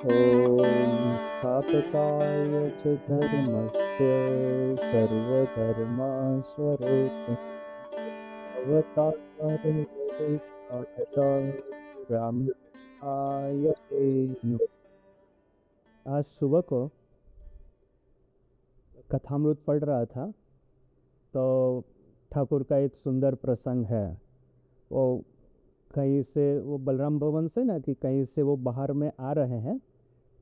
ॐ स्थापकाय च धर्मस्य सर्वधर्मस्वरूपिणे अवतारवरिष्ठाय रामकृष्णाय ते नमः। आज सुबह को कथामृत पढ़ रहा था तो ठाकुर का एक सुंदर प्रसंग है। वो कहीं से वो बलराम भवन से ना कि कहीं से वो बाहर में आ रहे हैं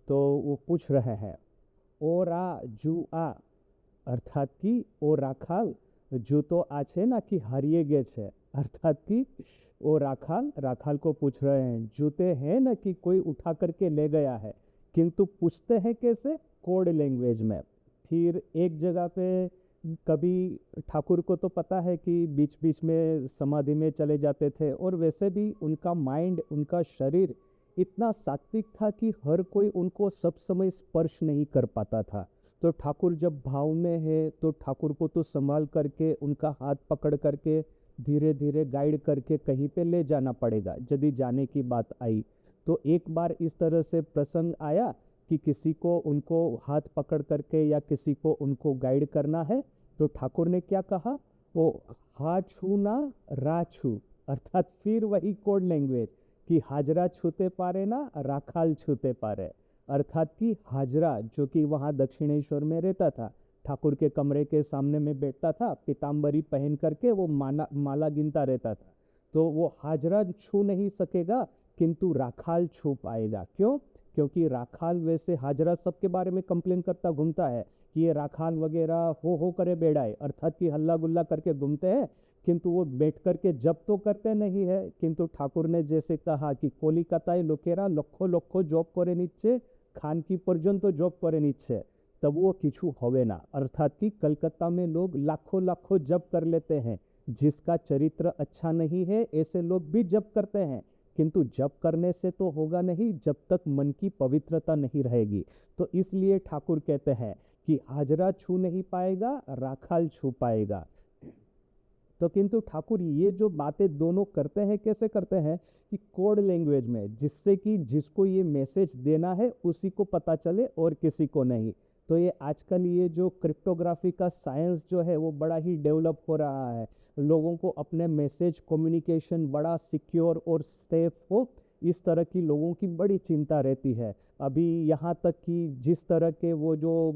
तो वो पूछ रहे हैं ओरा जू आ अर्थात कि ओ राखाल जू तो आछे ना कि हारिए गे छे अर्थात कि ओ राखाल राखाल को पूछ रहे हैं जूते हैं ना कि कोई उठा करके ले गया है, किंतु पूछते हैं कैसे? कोड लैंग्वेज में। फिर एक जगह पे कभी ठाकुर को तो पता है कि बीच बीच में समाधि में चले जाते थे और वैसे भी उनका माइंड उनका शरीर इतना सात्विक था कि हर कोई उनको सब समय स्पर्श नहीं कर पाता था। तो ठाकुर जब भाव में है तो ठाकुर को तो संभाल करके उनका हाथ पकड़ करके धीरे धीरे गाइड करके कहीं पे ले जाना पड़ेगा यदि जाने की बात आई। तो एक बार इस तरह से प्रसंग आया कि किसी को उनको हाथ पकड़ करके या किसी को उनको गाइड करना है तो ठाकुर ने क्या कहा? वो हा छू ना रा छू, अर्थात फिर वही कोड लैंग्वेज कि हाजरा छूते पारे ना राखाल छूते पारे। अर्थात कि हाजरा जो कि वहाँ दक्षिणेश्वर में रहता था, ठाकुर के कमरे के सामने में बैठता था, पीताम्बरी पहन करके वो माला गिनता रहता था। तो वो हाजरा छू नहीं सकेगा किंतु राखाल छू पाएगा। क्यों? क्योंकि राखाल वैसे हाजरा सबके बारे में कंप्लेन करता घूमता है कि ये राखाल वगैरह हो करे बेड़ाए, अर्थात कि हल्ला गुल्ला करके घूमते हैं, किंतु वो बैठ करके जब तो करते नहीं है। किंतु ठाकुर ने जैसे कहा कि कोलिकाताय लोकेरा लक्षो लक्षो जॉब करे निচ্ছে खान की पर्यंत जॉब करे निচ্ছে, तब वो किछु होवे ना। अर्थात कि कलकत्ता में लोग लाखों लाखों जब कर लेते हैं, जिसका चरित्र अच्छा नहीं है ऐसे लोग भी जब करते हैं, किंतु जप करने से तो होगा नहीं जब तक मन की पवित्रता नहीं रहेगी। तो इसलिए ठाकुर कहते हैं कि हाजरा छू नहीं पाएगा, राखाल छू पाएगा। तो किंतु ठाकुर ये जो बातें दोनों करते हैं कैसे करते हैं कि कोड लैंग्वेज में, जिससे कि जिसको ये मैसेज देना है उसी को पता चले और किसी को नहीं। तो ये आजकल ये जो क्रिप्टोग्राफी का साइंस जो है वो बड़ा ही डेवलप हो रहा है। लोगों को अपने मैसेज कम्युनिकेशन बड़ा सिक्योर और सेफ हो, इस तरह की लोगों की बड़ी चिंता रहती है। अभी यहाँ तक कि जिस तरह के वो जो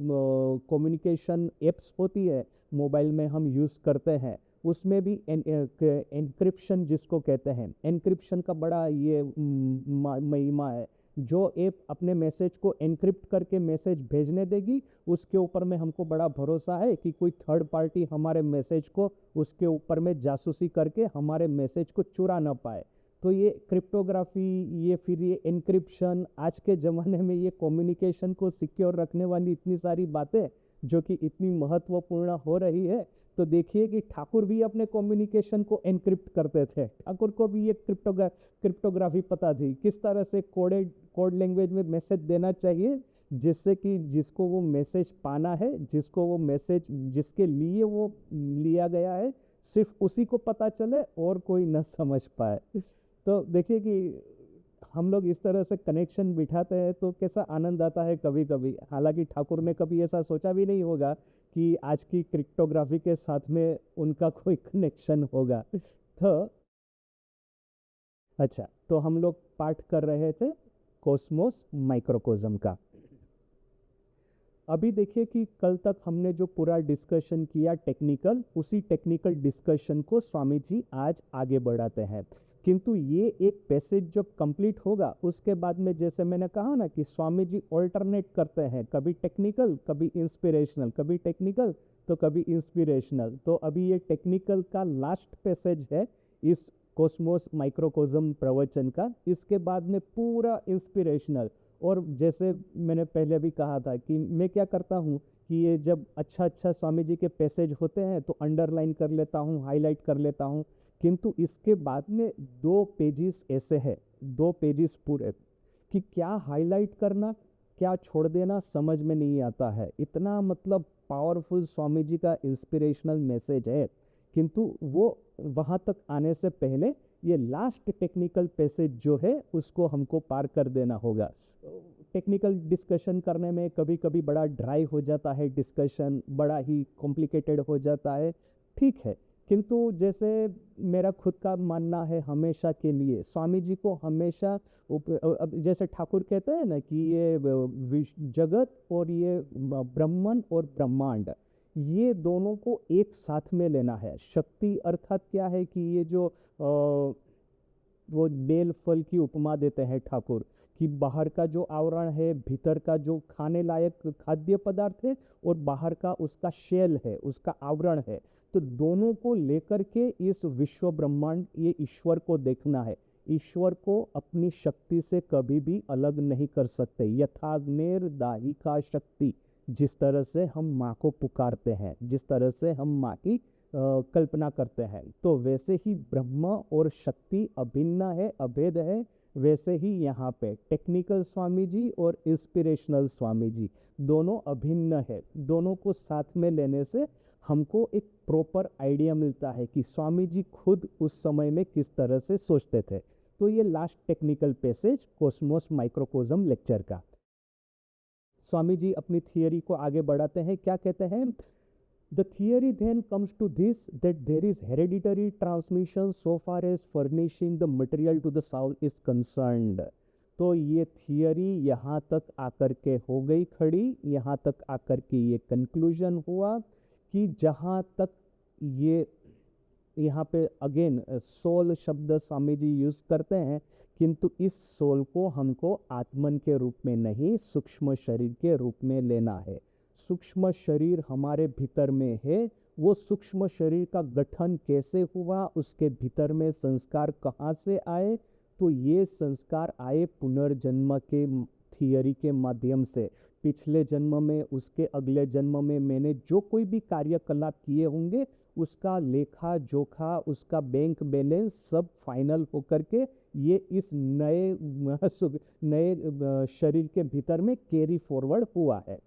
कम्युनिकेशन एप्स होती है मोबाइल में हम यूज़ करते हैं, उसमें भी एनक्रिप्शन जिसको कहते हैं, एनक्रिप्शन का बड़ा ये महिमा है। जो ऐप अपने मैसेज को एनक्रिप्ट करके मैसेज भेजने देगी उसके ऊपर में हमको बड़ा भरोसा है कि कोई थर्ड पार्टी हमारे मैसेज को उसके ऊपर में जासूसी करके हमारे मैसेज को चुरा ना पाए। तो ये क्रिप्टोग्राफी, ये फिर ये एनक्रिप्शन, आज के ज़माने में ये कम्युनिकेशन को सिक्योर रखने वाली इतनी सारी बातें जो कि इतनी महत्वपूर्ण हो रही है। तो देखिए कि ठाकुर भी अपने कम्युनिकेशन को एनक्रिप्ट करते थे। ठाकुर को भी ये क्रिप्टोग्राफी पता थी, किस तरह से कोड लैंग्वेज में मैसेज देना चाहिए, जिससे कि जिसको वो मैसेज पाना है, जिसको वो मैसेज जिसके लिए वो लिया गया है, सिर्फ उसी को पता चले और कोई न समझ पाए। तो देखिए कि हम लोग इस तरह से कनेक्शन बिठाते हैं तो कैसा आनंद आता है कभी कभी। हालांकि ठाकुर ने कभी ऐसा सोचा भी नहीं होगा कि आज की क्रिप्टोग्राफी के साथ में उनका कोई कनेक्शन होगा। तो अच्छा, तो हम लोग पाठ कर रहे थे कॉस्मोस माइक्रोकोज्म का। अभी देखिए कि कल तक हमने जो पूरा डिस्कशन किया टेक्निकल, उसी टेक्निकल डिस्कशन को स्वामी जी आज आगे बढ़ाते हैं। किंतु ये एक पैसेज जब कंप्लीट होगा उसके बाद में जैसे मैंने कहा ना कि स्वामी जी ऑल्टरनेट करते हैं, कभी टेक्निकल कभी इंस्पिरेशनल, कभी टेक्निकल तो कभी इंस्पिरेशनल। तो अभी ये टेक्निकल का लास्ट पैसेज है इस कॉस्मोस माइक्रोकोज्म प्रवचन का। इसके बाद में पूरा इंस्पिरेशनल। और जैसे मैंने पहले भी कहा था कि मैं क्या करता हूँ कि ये जब अच्छा अच्छा स्वामी जी के पैसेज होते हैं तो अंडरलाइन कर लेता हूँ, हाईलाइट कर लेता हूँ। किंतु इसके बाद में 2 पेजेस ऐसे हैं, 2 पेजेस पूरे, कि क्या हाईलाइट करना क्या छोड़ देना समझ में नहीं आता है। इतना मतलब पावरफुल स्वामी जी का इंस्पिरेशनल मैसेज है। किंतु वो वहाँ तक आने से पहले ये लास्ट टेक्निकल पैसेज जो है उसको हमको पार कर देना होगा। टेक्निकल डिस्कशन करने में कभी कभी बड़ा ड्राई हो जाता है, डिस्कशन बड़ा ही कॉम्प्लिकेटेड हो जाता है, ठीक है। किंतु जैसे मेरा खुद का मानना है, हमेशा के लिए स्वामी जी को हमेशा अब जैसे ठाकुर कहते हैं ना कि ये जगत और ये ब्रह्मन और ब्रह्मांड, ये दोनों को एक साथ में लेना है। शक्ति अर्थात क्या है कि ये जो वो बेल फल की उपमा देते हैं ठाकुर, कि बाहर का जो आवरण है, भीतर का जो खाने लायक खाद्य पदार्थ है, और बाहर का उसका शेल है, उसका आवरण है, तो दोनों को लेकर के इस विश्व ब्रह्मांड, ये ईश्वर को देखना है। ईश्वर को अपनी शक्ति से कभी भी अलग नहीं कर सकते। यथाग्नेर दाहिका शक्ति, जिस तरह से हम माँ को पुकारते हैं, जिस तरह से हम माँ की कल्पना करते हैं, तो वैसे ही ब्रह्म और शक्ति अभिन्न है, अभेद है। वैसे ही यहाँ पे टेक्निकल स्वामी जी और इंस्पिरेशनल स्वामी जी दोनों अभिन्न है। दोनों को साथ में लेने से हमको एक प्रॉपर आइडिया मिलता है कि स्वामी जी खुद उस समय में किस तरह से सोचते थे। तो ये last technical passage cosmos microcosm lecture का। स्वामी जी अपनी थियरी को आगे बढ़ाते हैं, क्या कहते हैं? The theory then comes to this, that there is hereditary transmission so far as furnishing the material to the soul is concerned। तो ये थियरी यहाँ तक आकर के हो गई खड़ी, यहाँ तक आकर के ये कंक्लूजन हुआ कि जहाँ तक ये यहाँ पे अगेन सोल शब्द स्वामी जी यूज करते हैं, किंतु इस सोल को हमको आत्मन के रूप में नहीं, सूक्ष्म शरीर के रूप में लेना है। सूक्ष्म शरीर हमारे भीतर में है, वो सूक्ष्म शरीर का गठन कैसे हुआ, उसके भीतर में संस्कार कहाँ से आए? तो ये संस्कार आए पुनर्जन्म के थियरी के माध्यम से। पिछले जन्म में, उसके अगले जन्म में मैंने जो कोई भी कार्यकलाप किए होंगे, उसका लेखा जोखा, उसका बैंक बैलेंस सब फाइनल होकर के ये इस नए शरीर के भीतर में कैरी फॉरवर्ड हुआ है।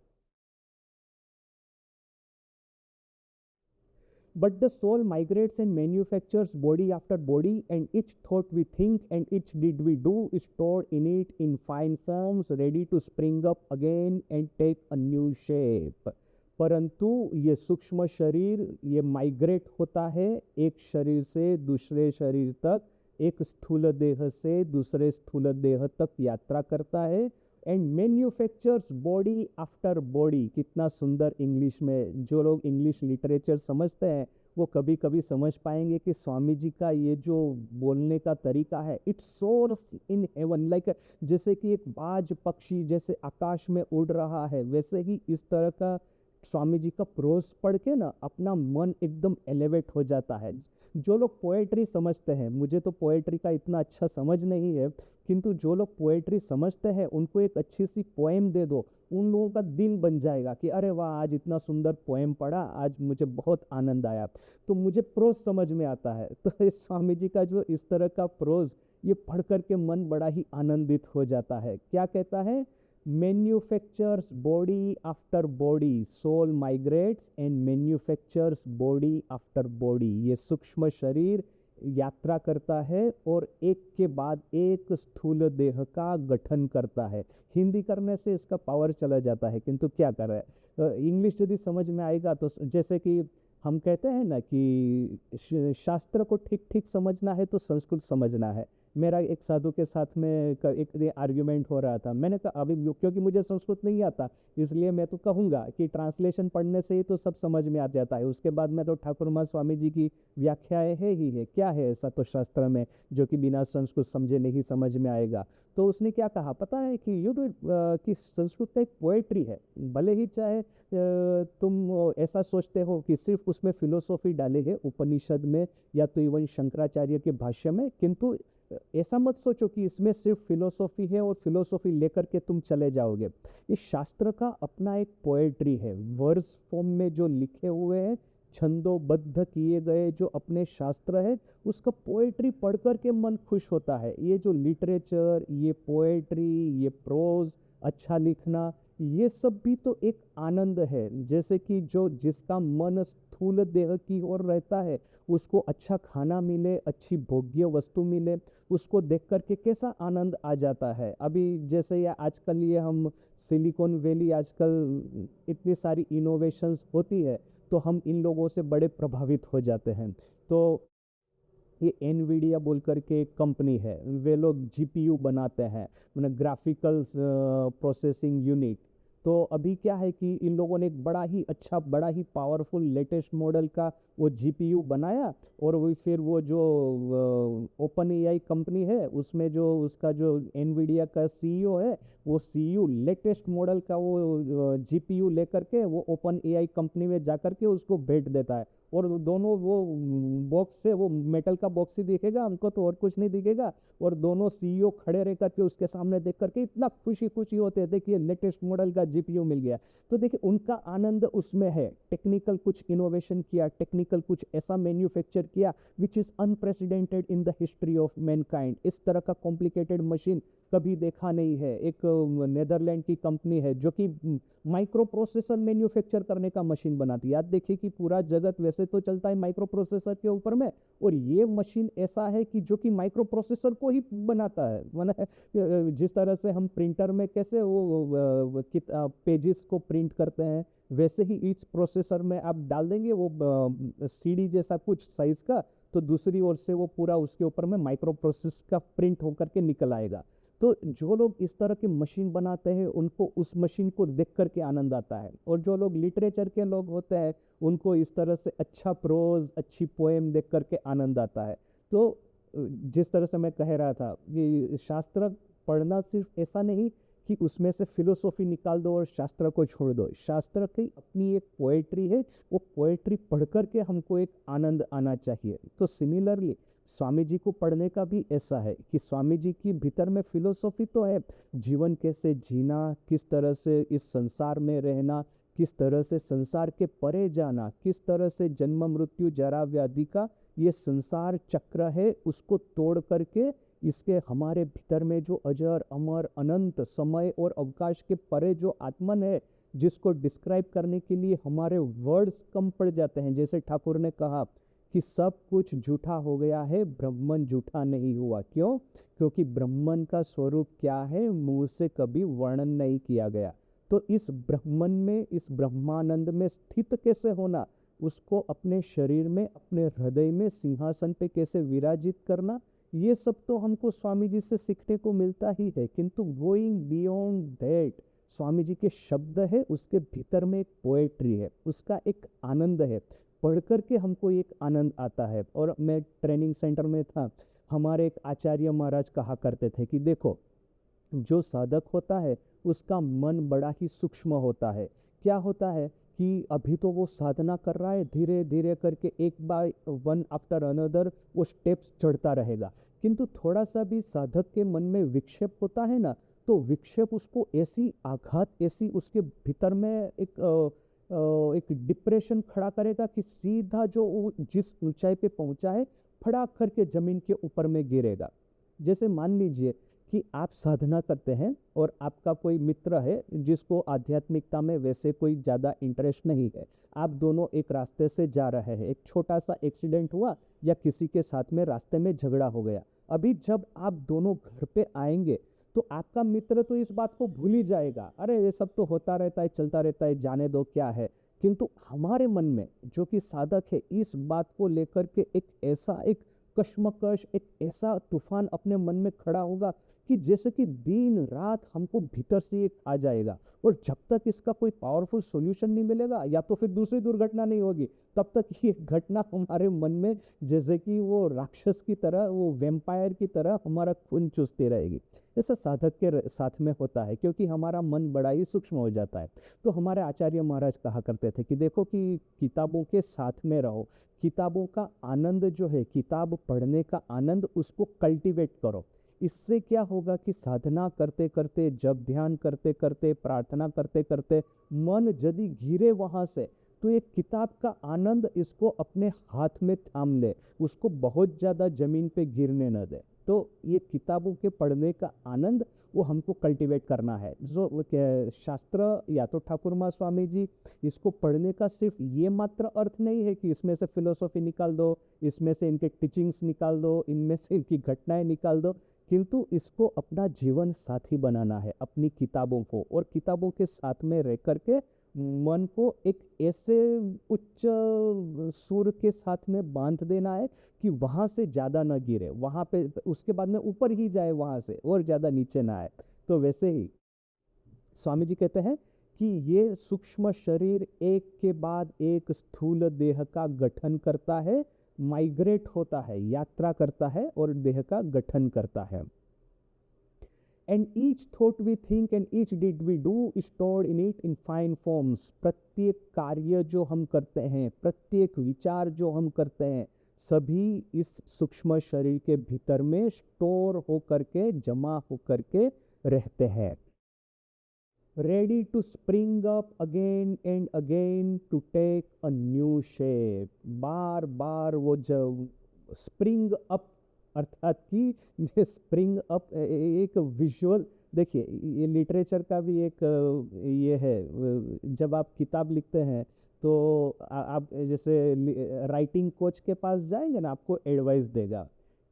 But the soul migrates and manufactures body after body, and each thought we think and each deed we do is stored in it in fine forms, ready to spring up again and take a new shape। परंतु ये सूक्ष्म शरीर ये migrate होता है एक शरीर से दूसरे शरीर तक, एक स्थूल देह से दूसरे स्थूल देह तक यात्रा करता है, and manufactures body after body. कितना सुंदर इंग्लिश में, जो लोग इंग्लिश लिटरेचर समझते हैं वो कभी कभी समझ पाएंगे कि स्वामी जी का ये जो बोलने का तरीका है, it's source in heaven, like जैसे कि एक बाज पक्षी जैसे आकाश में उड़ रहा है, वैसे ही इस तरह का स्वामी जी का प्रोज पढ़ के ना अपना मन एकदम एलिवेट हो जाता है। जो लोग पोएट्री समझते हैं, मुझे तो पोएट्री का इतना अच्छा समझ नहीं है, किंतु जो लोग पोएट्री समझते हैं उनको एक अच्छी सी पोएम दे दो, उन लोगों का दिन बन जाएगा कि अरे वाह, आज इतना सुंदर पोएम पढ़ा, आज मुझे बहुत आनंद आया। तो मुझे प्रोज समझ में आता है, तो इस स्वामी जी का जो इस तरह का प्रोज, ये पढ़ करके मन बड़ा ही आनंदित हो जाता है। क्या कहता है? Manufactures body after body, soul migrates and manufactures body after body. ये सूक्ष्म शरीर यात्रा करता है और एक के बाद एक स्थूल देह का गठन करता है। हिंदी करने से इसका पावर चला जाता है, किंतु क्या कर रहा है, इंग्लिश यदि समझ में आएगा तो, जैसे कि हम कहते हैं ना कि शास्त्र को ठीक ठीक समझना है तो संस्कृत समझना है। मेरा एक साधु के साथ में एक आर्ग्यूमेंट हो रहा था, मैंने कहा अभी क्योंकि मुझे संस्कृत नहीं आता इसलिए मैं तो कहूँगा कि ट्रांसलेशन पढ़ने से ही तो सब समझ में आ जाता है, उसके बाद में तो ठाकुर माँ स्वामी जी की व्याख्याएं है ही है, क्या है ऐसा तो शास्त्र में जो कि बिना संस्कृत समझे नहीं समझ में आएगा। तो उसने क्या कहा पता है कि कि संस्कृत का एक पोएट्री है, भले ही चाहे तुम ऐसा सोचते हो कि सिर्फ उसमें फिलोसॉफी डाले है उपनिषद में या तो इवन शंकराचार्य के भाष्य में, किंतु ऐसा मत सोचो कि इसमें सिर्फ फिलोसॉफी है और फिलोसॉफी लेकर के तुम चले जाओगे। इस शास्त्र का अपना एक पोएट्री है, वर्स फॉर्म में जो लिखे हुए हैं, छंदोबद्ध किए गए जो अपने शास्त्र है, उसका पोएट्री पढ़ कर के मन खुश होता है। ये जो लिटरेचर, ये पोएट्री, ये प्रोज अच्छा लिखना, ये सब भी तो एक आनंद है। जैसे कि जो जिसका मन स्थूल देह की ओर रहता है, उसको अच्छा खाना मिले, अच्छी भोग्य वस्तु मिले, उसको देख करके कैसा आनंद आ जाता है। अभी जैसे ये आजकल ये हम सिलिकॉन वैली, आजकल इतनी सारी इनोवेशंस होती है, तो हम इन लोगों से बड़े प्रभावित हो जाते हैं। तो ये एनवीडिया बोल करके एक कंपनी है, वे लोग जीपीयू बनाते हैं, मतलब ग्राफिकल प्रोसेसिंग यूनिट। तो अभी क्या है कि इन लोगों ने एक बड़ा ही अच्छा, बड़ा ही पावरफुल लेटेस्ट मॉडल का वो जीपीयू बनाया, और वो फिर वो जो ओपन एआई कंपनी है, उसमें जो उसका जो एनवीडिया का सीईओ है, वो सीईओ लेटेस्ट मॉडल का वो जीपीयू लेकर के वो ओपन एआई कंपनी में जा कर के उसको भेज देता है। और दोनों वो बॉक्स से, वो मेटल का बॉक्स ही दिखेगा हमको, तो और कुछ नहीं दिखेगा। और दोनों सीईओ खड़े रह करके उसके सामने देख करके इतना खुशी खुशी होते हैं, देखिए लेटेस्ट मॉडल का जीपीयू मिल गया। तो देखिए उनका आनंद उसमें है, टेक्निकल कुछ इनोवेशन किया, टेक्निकल कुछ ऐसा मैन्युफैक्चर किया which is unprecedented in the history of Mankind. इस तरह का कॉम्प्लिकेटेड मशीन कभी देखा नहीं है। एक नेदरलैंड की कंपनी है जो कि माइक्रो प्रोसेसर मैन्युफैक्चर करने का मशीन बनाती है। आप देखिए कि पूरा जगत वैसे तो चलता है माइक्रो प्रोसेसर के ऊपर में, और ये मशीन ऐसा है कि जो कि माइक्रो प्रोसेसर को ही बनाता है। माने जिस तरह से हम प्रिंटर में कैसे वो पेजेस को प्रिंट करते हैं, वैसे ही इस प्रोसेसर में आप डाल देंगे वो सीडी जैसा कुछ साइज का, तो दूसरी ओर से वो पूरा उसके ऊपर में माइक्रो प्रोसेस का प्रिंट होकर के निकल आएगा। तो जो लोग इस तरह की मशीन बनाते हैं, उनको उस मशीन को देख करके आनंद आता है। और जो लोग लिटरेचर के लोग होते हैं, उनको इस तरह से अच्छा प्रोज, अच्छी पोएम देख करके आनंद आता है। तो जिस तरह से मैं कह रहा था कि शास्त्र पढ़ना सिर्फ ऐसा नहीं कि उसमें से फिलोसॉफी निकाल दो और शास्त्र को छोड़ दो। शास्त्र की अपनी एक पोएट्री है, वो पोएट्री पढ़ करके हमको एक आनंद आना चाहिए। तो सिमिलरली स्वामी जी को पढ़ने का भी ऐसा है कि स्वामी जी की भीतर में फिलोसॉफी तो है, जीवन कैसे जीना, किस तरह से इस संसार में रहना, किस तरह से संसार के परे जाना, किस तरह से जन्म मृत्यु जरा व्याधि का ये संसार चक्र है, उसको तोड़ करके इसके हमारे भीतर में जो अजर अमर अनंत समय और अवकाश के परे जो आत्मन है, जिसको डिस्क्राइब करने के लिए हमारे वर्ड्स कम पड़ जाते हैं। जैसे ठाकुर ने कहा कि सब कुछ झूठा हो गया है, ब्रह्मन झूठा नहीं हुआ। क्यों? क्योंकि ब्रह्मन का स्वरूप क्या है, मुंह से कभी वर्णन नहीं किया गया। तो इस ब्रह्मन में, इस ब्रह्मानंद में स्थित कैसे होना, उसको अपने शरीर में, अपने हृदय में, सिंहासन पे कैसे विराजित करना, ये सब तो हमको स्वामी जी से सीखने को मिलता ही है। किंतु going beyond that, Swami ji के शब्द है, उसके भीतर में एक पोएट्री है, उसका एक आनंद है, पढ़ करके हमको एक आनंद आता है। और मैं ट्रेनिंग सेंटर में था, हमारे एक आचार्य महाराज कहा करते थे कि देखो, जो साधक होता है उसका मन बड़ा ही सूक्ष्म होता है। क्या होता है कि अभी तो वो साधना कर रहा है, धीरे धीरे करके एक बाय वन आफ्टर अनदर वो स्टेप्स चढ़ता रहेगा। किंतु थोड़ा सा भी साधक के मन में विक्षेप होता है ना, तो विक्षेप उसको ऐसी आघात, ऐसी उसके भीतर में एक डिप्रेशन खड़ा करेगा कि सीधा जो वो जिस ऊंचाई पे पहुंचा है, फटाक करके जमीन के ऊपर में गिरेगा। जैसे मान लीजिए कि आप साधना करते हैं और आपका कोई मित्र है जिसको आध्यात्मिकता में वैसे कोई ज़्यादा इंटरेस्ट नहीं है। आप दोनों एक रास्ते से जा रहे हैं, एक छोटा सा एक्सीडेंट हुआ या किसी के साथ में रास्ते में झगड़ा हो गया। अभी जब आप दोनों घर पे आएंगे, तो आपका मित्र तो इस बात को भूल ही जाएगा, अरे ये सब तो होता रहता है, चलता रहता है, जाने दो क्या है। किंतु हमारे मन में जो कि साधक है, इस बात को लेकर के एक ऐसा एक कश्मकश, एक ऐसा तूफान अपने मन में खड़ा होगा कि जैसे कि दिन रात हमको भीतर से एक आ जाएगा। और जब तक इसका कोई पावरफुल सॉल्यूशन नहीं मिलेगा, या तो फिर दूसरी दुर्घटना नहीं होगी, तब तक ये घटना हमारे मन में जैसे कि वो राक्षस की तरह, वो वेम्पायर की तरह हमारा खून चूसती रहेगी। ऐसा साधक के साथ में होता है, क्योंकि हमारा मन बड़ा ही सूक्ष्म हो जाता है। तो हमारे आचार्य महाराज कहा करते थे कि देखो कि किताबों के साथ में रहो, किताबों का आनंद जो है, किताब पढ़ने का आनंद, उसको कल्टीवेट करो। इससे क्या होगा कि साधना करते करते, जब ध्यान करते करते, प्रार्थना करते करते मन यदि घिरे वहाँ से, तो ये किताब का आनंद इसको अपने हाथ में थाम ले, उसको बहुत ज़्यादा जमीन पे गिरने न दे। तो ये किताबों के पढ़ने का आनंद वो हमको कल्टीवेट करना है। जो शास्त्र या तो ठाकुर माँ स्वामी जी, इसको पढ़ने का सिर्फ ये मात्र अर्थ नहीं है कि इसमें से फिलोसॉफी निकाल दो, इसमें से इनके टीचिंग्स निकाल दो, इनमें से इनकी घटनाएं निकाल दो, किंतु इसको अपना जीवन साथी बनाना है, अपनी किताबों को, और किताबों के साथ में रह करके मन को एक ऐसे उच्च सुर के साथ में बांध देना है कि वहां से ज्यादा न गिरे, वहां पे उसके बाद में ऊपर ही जाए, वहां से और ज्यादा नीचे ना आए। तो वैसे ही स्वामी जी कहते हैं कि ये सूक्ष्म शरीर एक के बाद एक स्थूल देह का गठन करता है, माइग्रेट होता है, यात्रा करता है और देह का गठन करता है। And each thought we think and each deed we do stored in it in fine forms. प्रत्येक कार्य जो हम करते हैं, प्रत्येक विचार जो हम करते हैं, सभी इस सूक्ष्म शरीर के भीतर में स्टोर होकर के, जमा होकर के रहते हैं। Ready to spring up again and again to take a new shape. बार बार वो जब स्प्रिंग अप, अर्थात कि ये स्प्रिंग अप एक विजुअल, देखिए ये लिटरेचर का भी एक ये है, जब आप किताब लिखते हैं तो आप जैसे राइटिंग कोच के पास जाएंगे ना, आपको एडवाइस देगा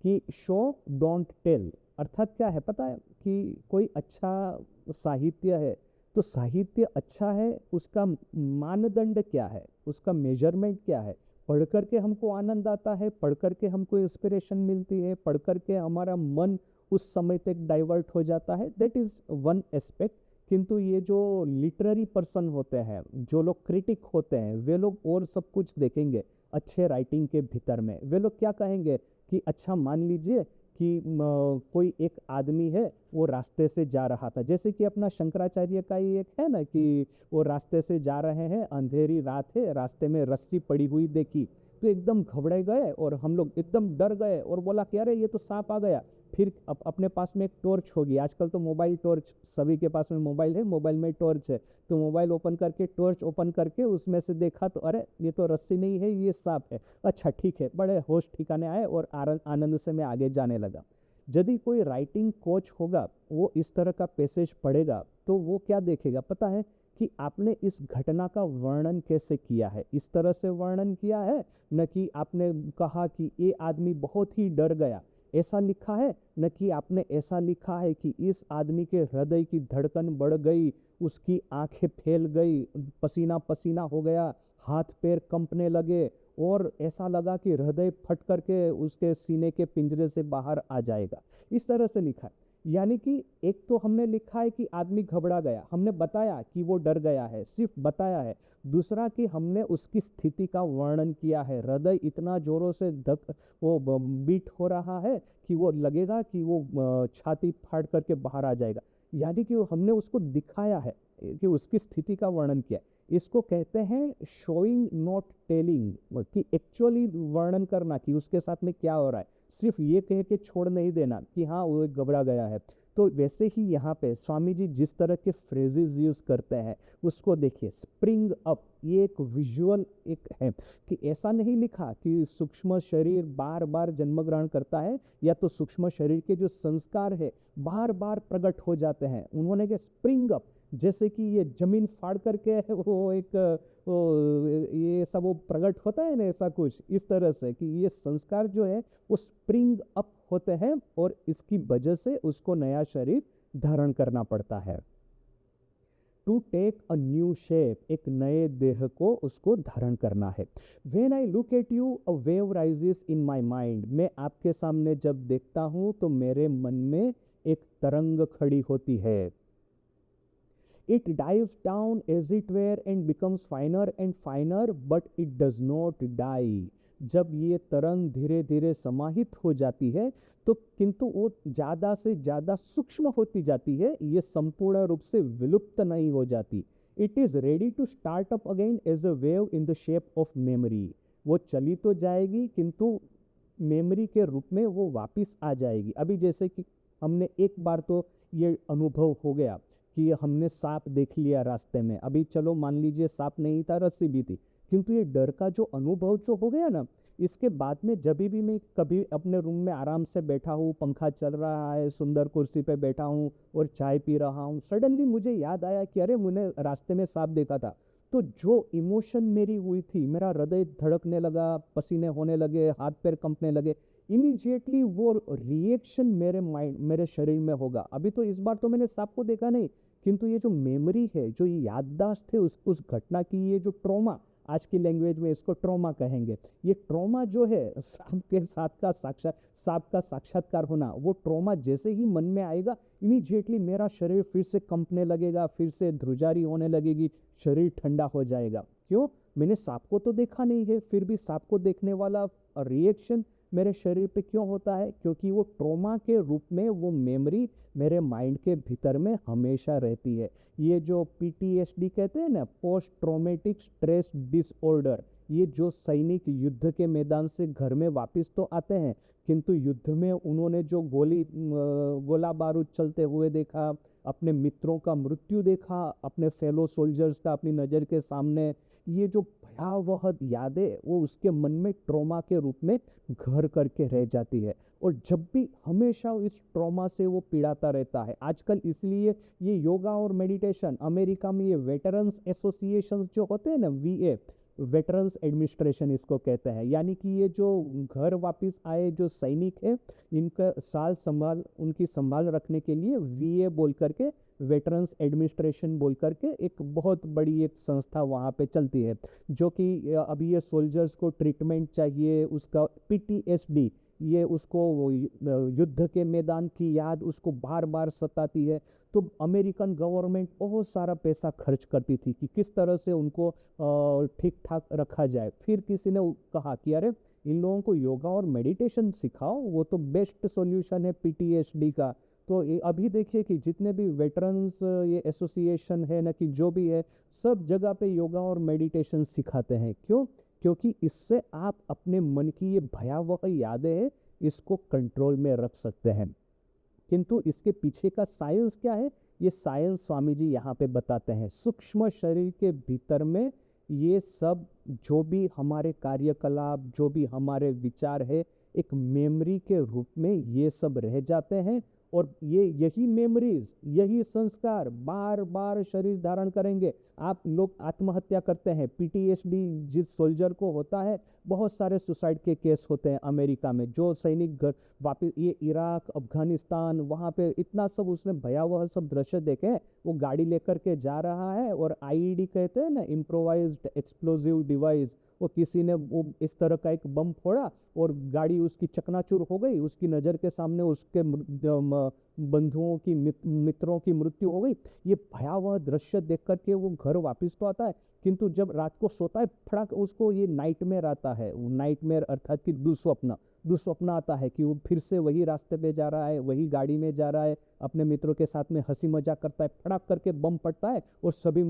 कि शो डोंट टेल। अर्थात क्या है पता है कि कोई अच्छा साहित्य है तो साहित्य अच्छा है, उसका मानदंड क्या है, उसका मेजरमेंट क्या है। पढ़ करके हमको आनंद आता है, पढ़ करके हमको इंस्पिरेशन मिलती है, पढ़ करके हमारा मन उस समय तक डाइवर्ट हो जाता है, दैट इज़ वन एस्पेक्ट। किंतु ये जो लिटरेरी पर्सन होते हैं, जो लोग क्रिटिक होते हैं, वे लोग और सब कुछ देखेंगे अच्छे राइटिंग के भीतर में। वे लोग क्या कहेंगे कि अच्छा मान लीजिए कि कोई एक आदमी है, वो रास्ते से जा रहा था, जैसे कि अपना शंकराचार्य का ही एक है ना कि वो रास्ते से जा रहे हैं, अंधेरी रात है, रास्ते में रस्सी पड़ी हुई देखी तो एकदम घबराए गए और हम लोग एकदम डर गए और बोला कि अरे ये तो सांप आ गया। फिर अपने पास में एक टॉर्च होगी, आजकल तो मोबाइल टॉर्च, सभी के पास में मोबाइल है, मोबाइल में टॉर्च है, तो मोबाइल ओपन करके, टॉर्च ओपन करके उसमें से देखा तो अरे ये तो रस्सी नहीं है, ये सांप है। अच्छा ठीक है, बड़े होश ठिकाने आए और आनंद से मैं आगे जाने लगा। यदि कोई राइटिंग कोच होगा, वो इस तरह का पैसेज पढ़ेगा तो वो क्या देखेगा पता है कि आपने इस घटना का वर्णन कैसे किया है, इस तरह से वर्णन किया है न कि आपने कहा कि ये आदमी बहुत ही डर गया, ऐसा लिखा है, न कि आपने ऐसा लिखा है कि इस आदमी के हृदय की धड़कन बढ़ गई, उसकी आंखें फैल गई, पसीना पसीना हो गया, हाथ पैर कंपने लगे और ऐसा लगा कि हृदय फट करके उसके सीने के पिंजरे से बाहर आ जाएगा। इस तरह से लिखा है। यानी कि एक तो हमने लिखा है कि आदमी घबरा गया, हमने बताया कि वो डर गया है, सिर्फ बताया है। दूसरा कि हमने उसकी स्थिति का वर्णन किया है, हृदय इतना जोरों से धक वो बीट हो रहा है कि वो लगेगा कि वो छाती फाड़ करके बाहर आ जाएगा। यानी कि हमने उसको दिखाया है कि उसकी स्थिति का वर्णन किया है। इसको कहते हैं शोइंग नॉट टेलिंग, कि एक्चुअली वर्णन करना कि उसके साथ में क्या हो रहा है, सिर्फ ये कह के छोड़ नहीं देना कि हाँ वो घबरा गया है। तो वैसे ही यहाँ पे स्वामी जी जिस तरह के फ्रेजेस यूज करते हैं उसको देखिए। स्प्रिंग अप, ये एक विजुअल एक है कि ऐसा नहीं लिखा कि सूक्ष्म शरीर बार बार जन्म ग्रहण करता है या तो सूक्ष्म शरीर के जो संस्कार है बार बार प्रकट हो जाते हैं। उन्होंने क्या स्प्रिंग अप, जैसे कि ये जमीन फाड़ करके वो एक वो ये सब वो प्रकट होता है ना, ऐसा कुछ इस तरह से कि ये संस्कार जो है वो स्प्रिंग अप होते हैं और इसकी वजह से उसको नया शरीर धारण करना पड़ता है। To take a new shape, एक नए देह को उसको धारण करना है। When I look at you a wave rises in my mind, मैं आपके सामने जब देखता हूँ तो मेरे मन में एक तरंग खड़ी होती है। It dives down as it were and becomes finer and finer, but it does not die. जब ये तरंग धीरे धीरे समाहित हो जाती है तो किंतु वो ज़्यादा से ज़्यादा सूक्ष्म होती जाती है, ये संपूर्ण रूप से विलुप्त नहीं हो जाती। It is ready to start up again as a wave in the shape of memory. वो चली तो जाएगी किंतु मेमोरी के रूप में वो वापस आ जाएगी। अभी जैसे कि हमने एक बार तो ये अनुभव हो गया कि हमने सांप देख लिया रास्ते में, अभी चलो मान लीजिए सांप नहीं था, रस्सी भी थी, किंतु ये डर का जो अनुभव जो हो गया ना, इसके बाद में जब भी मैं कभी अपने रूम में आराम से बैठा हूँ, पंखा चल रहा है, सुंदर कुर्सी पे बैठा हूँ और चाय पी रहा हूँ, सडनली मुझे याद आया कि अरे मैंने रास्ते में सांप देखा था। तो जो इमोशन मेरी हुई थी, मेरा हृदय धड़कने लगा, पसीने होने लगे, हाथ पैर कंपने लगे, इमीडिएटली वो रिएक्शन मेरे माइंड मेरे शरीर में होगा। अभी तो इस बार तो मैंने सांप को देखा नहीं, किंतु ये जो मेमोरी है, जो ये याददाश्त है उस घटना की, ये जो ट्रॉमा, आज की लैंग्वेज में इसको ट्रॉमा कहेंगे, ये ट्रॉमा जो है सांप के साथ का सांप का साक्षात्कार होना, वो ट्रॉमा जैसे ही मन में आएगा, इमीडिएटली मेरा शरीर फिर से कंपने लगेगा, फिर से ध्रुजारी होने लगेगी, शरीर ठंडा हो जाएगा। क्यों? मैंने सांप को तो देखा नहीं है, फिर भी सांप को देखने वाला रिएक्शन मेरे शरीर पे क्यों होता है? क्योंकि वो ट्रॉमा के रूप में वो मेमोरी मेरे माइंड के भीतर में हमेशा रहती है। ये जो पीटीएसडी कहते हैं ना, पोस्ट ट्रॉमेटिक स्ट्रेस डिसऑर्डर, ये जो सैनिक युद्ध के मैदान से घर में वापस तो आते हैं, किंतु युद्ध में उन्होंने जो गोला बारूद चलते हुए देखा, अपने मित्रों का मृत्यु देखा, अपने फेलो सोल्जर्स का अपनी नज़र के सामने, ये जो भयावह यादें वो उसके मन में ट्रॉमा के रूप में घर करके रह जाती है। और जब भी हमेशा इस ट्रॉमा से वो पीड़ाता रहता है। आजकल इसलिए ये योगा और मेडिटेशन, अमेरिका में ये वेटरन्स एसोसिएशंस जो होते हैं ना, वीए, वेटरन्स एडमिनिस्ट्रेशन इसको कहते हैं, यानी कि ये जो घर वापस आए जो सैनिक है, इनका उनकी संभाल रखने के लिए वीए बोल करके, वेटरन्स एडमिनिस्ट्रेशन बोल करके एक बहुत बड़ी एक संस्था वहाँ पे चलती है, जो कि अभी ये सोल्जर्स को ट्रीटमेंट चाहिए, उसका पीटीएसडी, ये उसको युद्ध के मैदान की याद उसको बार बार सताती है। तो अमेरिकन गवर्नमेंट बहुत सारा पैसा खर्च करती थी कि किस तरह से उनको ठीक ठाक रखा जाए। फिर किसी ने कहा कि अरे इन लोगों को योगा और मेडिटेशन सिखाओ, वो तो बेस्ट सॉल्यूशन है पीटीएसडी का। तो ये अभी देखिए कि जितने भी वेटरन्स ये एसोसिएशन है ना, कि जो भी है, सब जगह पे योगा और मेडिटेशन सिखाते हैं। क्यों? क्योंकि इससे आप अपने मन की ये भयावह यादें हैं, इसको कंट्रोल में रख सकते हैं। किंतु इसके पीछे का साइंस क्या है, ये साइंस स्वामी जी यहाँ पे बताते हैं। सूक्ष्म शरीर के भीतर में ये सब जो भी हमारे कार्यकलाप, जो भी हमारे विचार है, एक मेमोरी के रूप में ये सब रह जाते हैं। और यही मेमोरीज, यही संस्कार बार बार शरीर धारण करेंगे। आप लोग आत्महत्या करते हैं, पीटीएसडी जिस सोल्जर को होता है, बहुत सारे सुसाइड के केस होते हैं अमेरिका में। जो सैनिक घर वापिस, ये इराक, अफगानिस्तान, वहाँ पे इतना सब उसने भयावह सब दृश्य देखे। वो गाड़ी लेकर के जा रहा है और आईईडी कहते हैं ना, इम्प्रोवाइज्ड एक्सप्लोजिव डिवाइस, वो किसी ने वो इस तरह का एक बम फोड़ा और गाड़ी उसकी चकनाचूर हो गई, उसकी नज़र के सामने उसके बंधुओं की मित्रों की मृत्यु हो गई। ये भयावह दृश्य देख करके वो घर वापस तो आता है, किंतु जब रात को सोता है, फटाक उसको ये नाइटमेयर आता है। नाइटमेयर अर्थात कि दुस्वप्न आता है कि वो फिर से वही रास्ते पे जा रहा है, वही गाड़ी में जा रहा है, अपने मित्रों के साथ में हंसी मजाक करता है, फटाक करके बम फटता है और सभी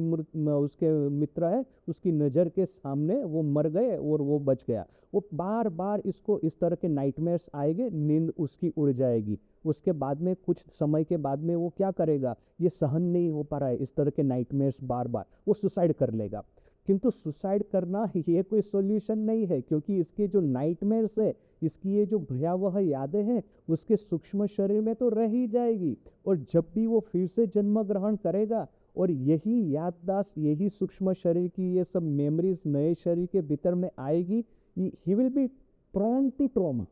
उसके मित्र है उसकी नज़र के सामने वो मर गए और वो बच गया। वो बार बार इसको इस तरह के नाइटमेयर्स आएंगे, नींद उसकी उड़ जाएगी। उसके बाद में कुछ समय के बाद में वो क्या करेगा, ये सहन नहीं हो पा रहा है इस तरह के नाइटमेयर्स बार बार, वो सुसाइड कर लेगा। किंतु सुसाइड करना ये कोई सॉल्यूशन नहीं है, क्योंकि इसके जो नाइटमेयर्स है, इसकी ये जो भयावह यादें हैं, उसके सूक्ष्म शरीर में तो रह ही जाएगी। और जब भी वो फिर से जन्म ग्रहण करेगा और यही याददाश्त, यही सूक्ष्म शरीर की ये सब मेमोरीज नए शरीर के भीतर में आएगी, he will be prone to trauma.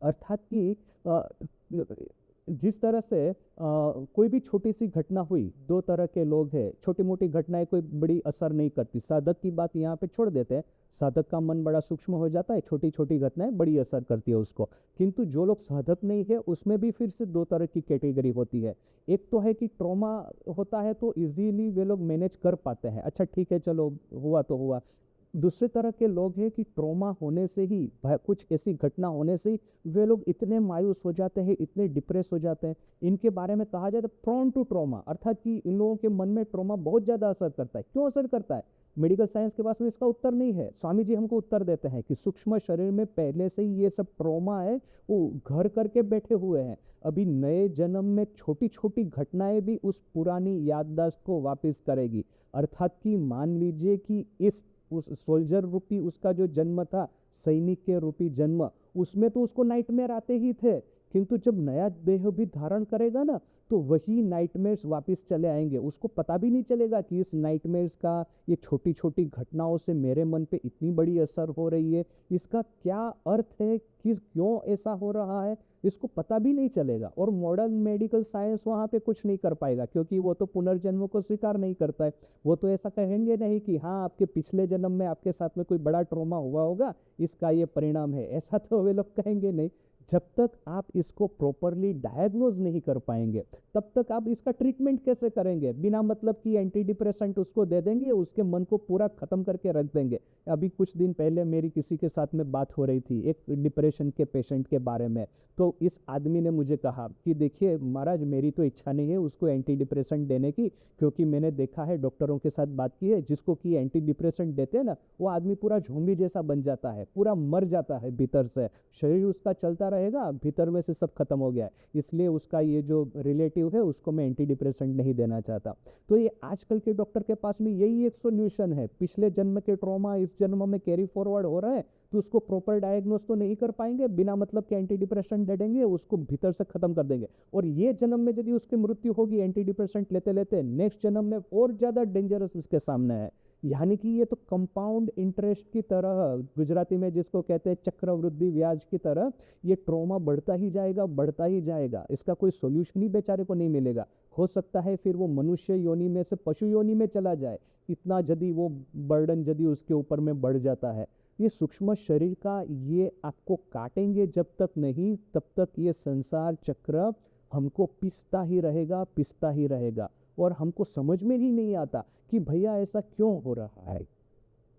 अर्थात कि जिस तरह से कोई भी छोटी सी घटना हुई, दो तरह के लोग हैं, छोटी मोटी घटनाएं कोई बड़ी असर नहीं करती। साधक की बात यहाँ पे छोड़ देते हैं, साधक का मन बड़ा सूक्ष्म हो जाता है, छोटी छोटी घटनाएं बड़ी असर करती है उसको। किंतु जो लोग साधक नहीं है, उसमें भी फिर से दो तरह की कैटेगरी होती है। एक तो है कि ट्रॉमा होता है तो इजीली वे लोग मैनेज कर पाते हैं, अच्छा ठीक है चलो हुआ तो हुआ। दूसरे तरह के लोग हैं कि ट्रॉमा होने से ही, कुछ ऐसी घटना होने से ही वे लोग इतने मायूस हो जाते हैं, इतने डिप्रेस हो जाते हैं। इनके बारे में कहा जाए तो प्रोन टू ट्रॉमा, अर्थात कि इन लोगों के मन में ट्रॉमा बहुत ज़्यादा असर करता है। क्यों असर करता है? मेडिकल साइंस के पास में इसका उत्तर नहीं है। स्वामी जी हमको उत्तर देते हैं कि सूक्ष्म शरीर में पहले से ही ये सब ट्रॉमा है, वो घर करके बैठे हुए हैं। अभी नए जन्म में छोटी छोटी घटनाएं भी उस पुरानी याददाश्त को वापस करेगी। अर्थात कि मान लीजिए कि इस उस सोल्जर रूपी उसका जो जन्म था, सैनिक के रूपी जन्म, उसमें तो उसको नाइटमेयर आते ही थे, किंतु जब नया देह भी धारण करेगा ना, तो वही नाइटमेयर्स वापस चले आएंगे। उसको पता भी नहीं चलेगा कि इस नाइटमेयर्स का, ये छोटी छोटी घटनाओं से मेरे मन पे इतनी बड़ी असर हो रही है, इसका क्या अर्थ है, कि क्यों ऐसा हो रहा है, इसको पता भी नहीं चलेगा। और मॉडर्न मेडिकल साइंस वहाँ पे कुछ नहीं कर पाएगा, क्योंकि वो तो पुनर्जन्म को स्वीकार नहीं करता है। वो तो ऐसा कहेंगे नहीं कि हाँ आपके पिछले जन्म में आपके साथ में कोई बड़ा ट्रॉमा हुआ होगा, इसका ये परिणाम है, ऐसा तो वे लोग कहेंगे नहीं। जब तक आप इसको प्रॉपरली डायग्नोज नहीं कर पाएंगे, तब तक आप इसका ट्रीटमेंट कैसे करेंगे? बिना मतलब कि एंटी डिप्रेसेंट उसको दे देंगे, उसके मन को पूरा खत्म करके रख देंगे। अभी कुछ दिन पहले मेरी किसी के साथ में बात हो रही थी एक डिप्रेशन के पेशेंट के बारे में, तो इस आदमी ने मुझे कहा कि देखिए महाराज, मेरी तो इच्छा नहीं है उसको एंटी डिप्रेसेंट देने की, क्योंकि मैंने देखा है, डॉक्टरों के साथ बात की है, जिसको कि एंटी डिप्रेसेंट देते हैं ना, वो आदमी पूरा ज़ॉम्बी जैसा बन जाता है, पूरा मर जाता है भीतर से, शरीर उसका चलता रहेगा, भीतर में से सब खत्म हो गया है। इसलिए उसका ये जो रिलेटिव है उसको मैं एंटी डिप्रेसेंट नहीं देना चाहता। तो ये आजकल के डॉक्टर के पास में यही एक सोल्यूशन है। पिछले जन्म के ट्रॉमा इस जन्म में कैरी फॉरवर्ड हो रहा है, तो उसको प्रॉपर डायग्नोस तो नहीं कर पाएंगे, बिना मतलब के एंटी डिप्रेसेंट दे देंगे, उसको भीतर से खत्म कर देंगे। और ये जन्म में यदि उसकी मृत्यु होगी एंटी डिप्रेसेंट लेते लेते, नेक्स्ट जन्म में और ज्यादा डेंजरस उसके सामने है। यानी कि ये तो कंपाउंड इंटरेस्ट की तरह, गुजराती में जिसको कहते हैं चक्रवृद्धि ब्याज की तरह, ये ट्रॉमा बढ़ता ही जाएगा, बढ़ता ही जाएगा। इसका कोई सोल्यूशन ही बेचारे को नहीं मिलेगा। हो सकता है फिर वो मनुष्य योनि में से पशु योनि में चला जाए, इतना यदि वो बर्डन यदि उसके ऊपर में बढ़ जाता है। ये सूक्ष्म शरीर का, ये आपको काटेंगे जब तक नहीं, तब तक ये संसार चक्र हमको पिसता ही रहेगा, पिसता ही रहेगा। और हमको समझ में ही नहीं आता कि भैया ऐसा क्यों हो रहा है।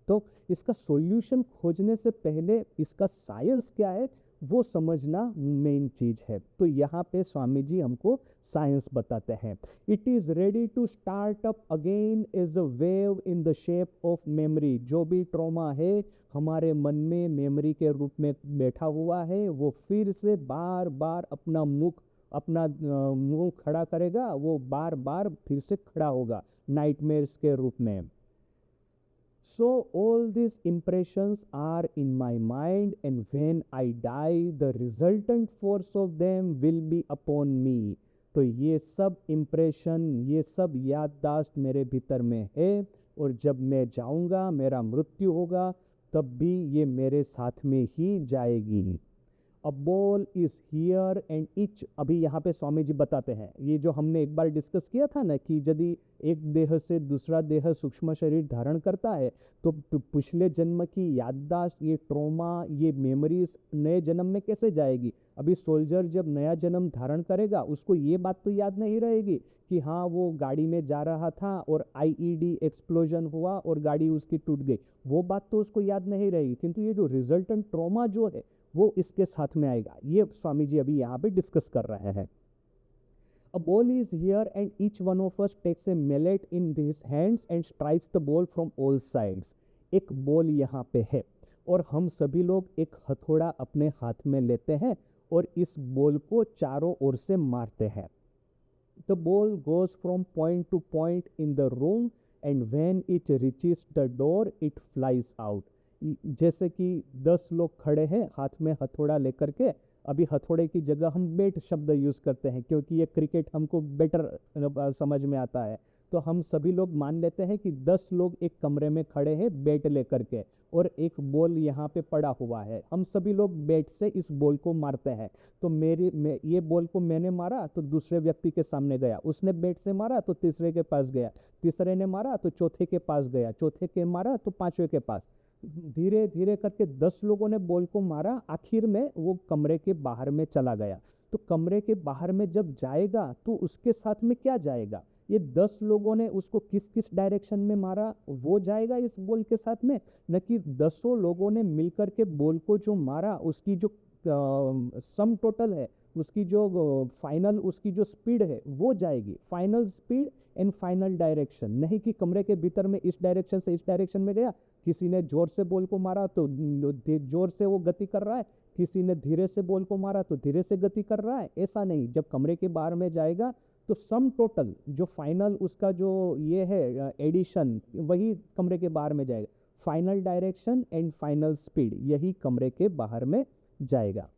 तो इसका सॉल्यूशन खोजने से पहले इसका साइंस क्या है वो समझना मेन चीज है। तो यहाँ पे स्वामी जी हमको साइंस बताते हैं। It is ready to start up again as a wave in the shape of memory. जो भी ट्रॉमा है हमारे मन में मेमोरी के रूप में बैठा हुआ है, वो फिर से बार बार अपना मुंह खड़ा करेगा, वो बार बार फिर से खड़ा होगा नाइटमेयर्स के रूप में। So all these impressions are in my mind, and when I die, the resultant force of them will be upon me. तो ये सब इम्प्रेशन, ये सब याददाश्त मेरे भीतर में है, और जब मैं जाऊंगा, मेरा मृत्यु होगा, तब भी ये मेरे साथ में ही जाएगी। A ball is here and each. अभी यहाँ पे स्वामी जी बताते हैं, ये जो हमने एक बार डिस्कस किया था ना, कि यदि एक देह से दूसरा देह सूक्ष्म शरीर धारण करता है, तो पिछले जन्म की याददाश्त, ये ट्रॉमा, ये मेमोरीज नए जन्म में कैसे जाएगी। अभी सोल्जर जब नया जन्म धारण करेगा, उसको ये बात तो याद नहीं रहेगी कि हाँ वो गाड़ी में जा रहा था और आईईडी एक्सप्लोजन हुआ और गाड़ी उसकी टूट गई, वो बात तो उसको याद नहीं रहेगी। किंतु ये जो रिजल्टेंट ट्रॉमा जो है वो इसके साथ में आएगा। ये स्वामी जी अभी यहाँ पे डिस्कस कर रहे हैं। A ball is here and each one of us takes a mallet in his hands and strikes the ball from all sides. एक बॉल यहाँ पे है और हम सभी लोग एक हथौड़ा अपने हाथ में लेते हैं और इस बॉल को चारों ओर से मारते हैं। The ball goes from point to point in the room and when it reaches the door, it flies out. जैसे कि 10 लोग खड़े हैं हाथ में हथौड़ा लेकर के। अभी हथौड़े की जगह हम बैट शब्द यूज़ करते हैं, क्योंकि ये क्रिकेट हमको बेटर समझ में आता है। तो हम सभी लोग मान लेते हैं कि 10 लोग एक कमरे में खड़े हैं बैट लेकर के, और एक बॉल यहाँ पे पड़ा हुआ है। हम सभी लोग बैट से इस बॉल को मारते हैं। तो ये बॉल को मैंने मारा तो दूसरे व्यक्ति के सामने गया, उसने बैट से मारा तो तीसरे के पास गया, तीसरे ने मारा तो चौथे के पास गया, चौथे के मारा तो पांचवे के पास। धीरे धीरे करके 10 लोगों ने बॉल को मारा, आखिर में वो कमरे के बाहर में चला गया। तो कमरे के बाहर में जब जाएगा तो उसके साथ में क्या जाएगा? ये 10 लोगों ने उसको किस किस डायरेक्शन में मारा वो जाएगा इस बॉल के साथ में, न कि 10 लोगों ने मिलकर के बॉल को जो मारा उसकी जो सम टोटल है, उसकी जो फाइनल उसकी जो स्पीड है वो जाएगी। Final speed and final direction, नहीं कि कमरे के भीतर में इस डायरेक्शन से इस डायरेक्शन में गया, किसी ने जोर से बॉल को मारा तो जोर से वो गति कर रहा है, किसी ने धीरे से बॉल को मारा तो धीरे से गति कर रहा है। ऐसा नहीं, जब कमरे के बाहर में जाएगा तो सम टोटल जो फाइनल उसका जो ये है एडिशन, वही कमरे के बाहर में जाएगा। Final direction and final speed यही कमरे के बाहर में जाएगा।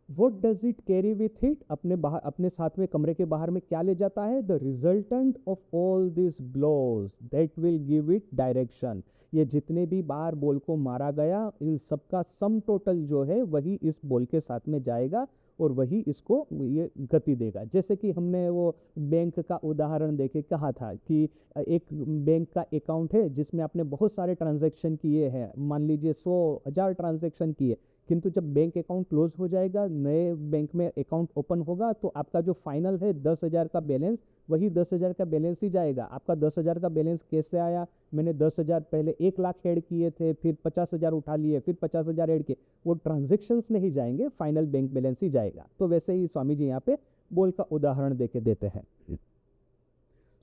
What does it carry with it? अपने साथ में कमरे के बाहर में क्या ले जाता है? The resultant of all these blows that will give it direction. ये जितने भी बार बॉल को मारा गया इन सबका सम टोटल जो है वही इस बॉल के साथ में जाएगा और वही इसको ये गति देगा। जैसे कि हमने वो बैंक का उदाहरण देके कहा था कि एक बैंक का अकाउंट है जिसमें आपने बहुत सारे ट्रांजैक्शन किए हैं, मान लीजिए 100,000 ट्रांजैक्शन किए, किंतु जब बैंक अकाउंट क्लोज हो जाएगा, नए बैंक में अकाउंट ओपन होगा तो आपका जो फाइनल है 10,000 का बैलेंस, वही 10,000 का बैलेंस ही जाएगा। आपका 10,000 का बैलेंस कैसे आया? मैंने 10,000 पहले 1,00,000 ऐड किए थे, फिर 50,000 उठा लिए, फिर 50,000 ऐड किए, वो ट्रांजेक्शन्स नहीं जाएंगे, फाइनल बैंक बैलेंस ही जाएगा। तो वैसे ही स्वामी जी यहाँ पे बॉल का उदाहरण देके देते हैं।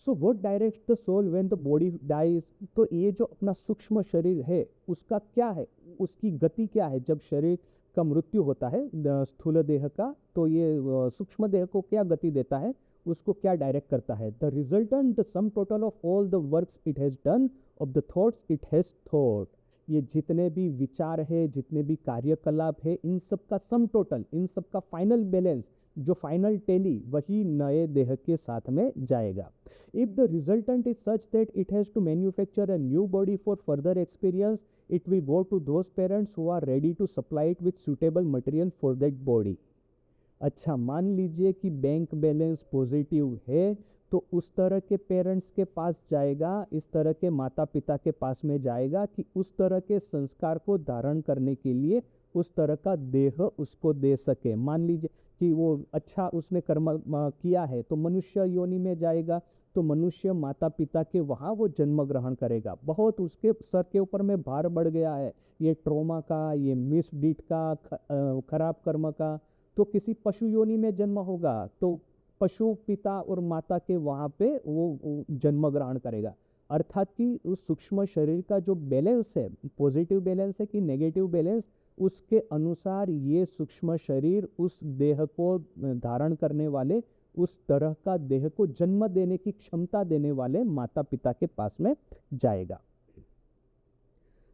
So what directs the soul when the body dies? तो ये जो अपना सूक्ष्म शरीर है उसका क्या है, उसकी गति क्या है? जब शरीर का मृत्यु होता है स्थूल देह का, तो ये सूक्ष्म देह को क्या गति देता है, उसको क्या डायरेक्ट करता है? The resultant the sum total of all the works it has done of the thoughts it has thought. ये जितने भी विचार है, जितने भी कार्यकलाप है, इन सब का सम टोटल, इन सब का फाइनल बैलेंस, जो फाइनल टेली, वही नए देह के साथ में जाएगा। If the resultant is such that it has to manufacture a new body for further experience, it will go to those parents who are ready to supply it with suitable material for that body. अच्छा, मान लीजिए कि bank balance positive है, तो उस तरह के parents के पास जाएगा, इस तरह के माता पिता के पास में जाएगा कि उस तरह के संस्कार को धारण करने के लिए उस तरह का देह उसको दे सके। मान लीजिए कि वो अच्छा उसने कर्म किया है तो मनुष्य योनि में जाएगा, तो मनुष्य माता पिता के वहाँ वो जन्म ग्रहण करेगा। बहुत उसके सर के ऊपर में भार बढ़ गया है, ये ट्रॉमा का, ये मिस डीड का, खराब कर्म का, तो किसी पशु योनि में जन्म होगा, तो पशु पिता और माता के वहाँ पे वो जन्म ग्रहण करेगा। अर्थात कि उस सूक्ष्म शरीर का जो बैलेंस है, पॉजिटिव बैलेंस है कि नेगेटिव बैलेंस, उसके अनुसार ये सूक्ष्म शरीर उस देह को धारण करने वाले, उस तरह का देह को जन्म देने की क्षमता देने वाले माता पिता के पास में जाएगा।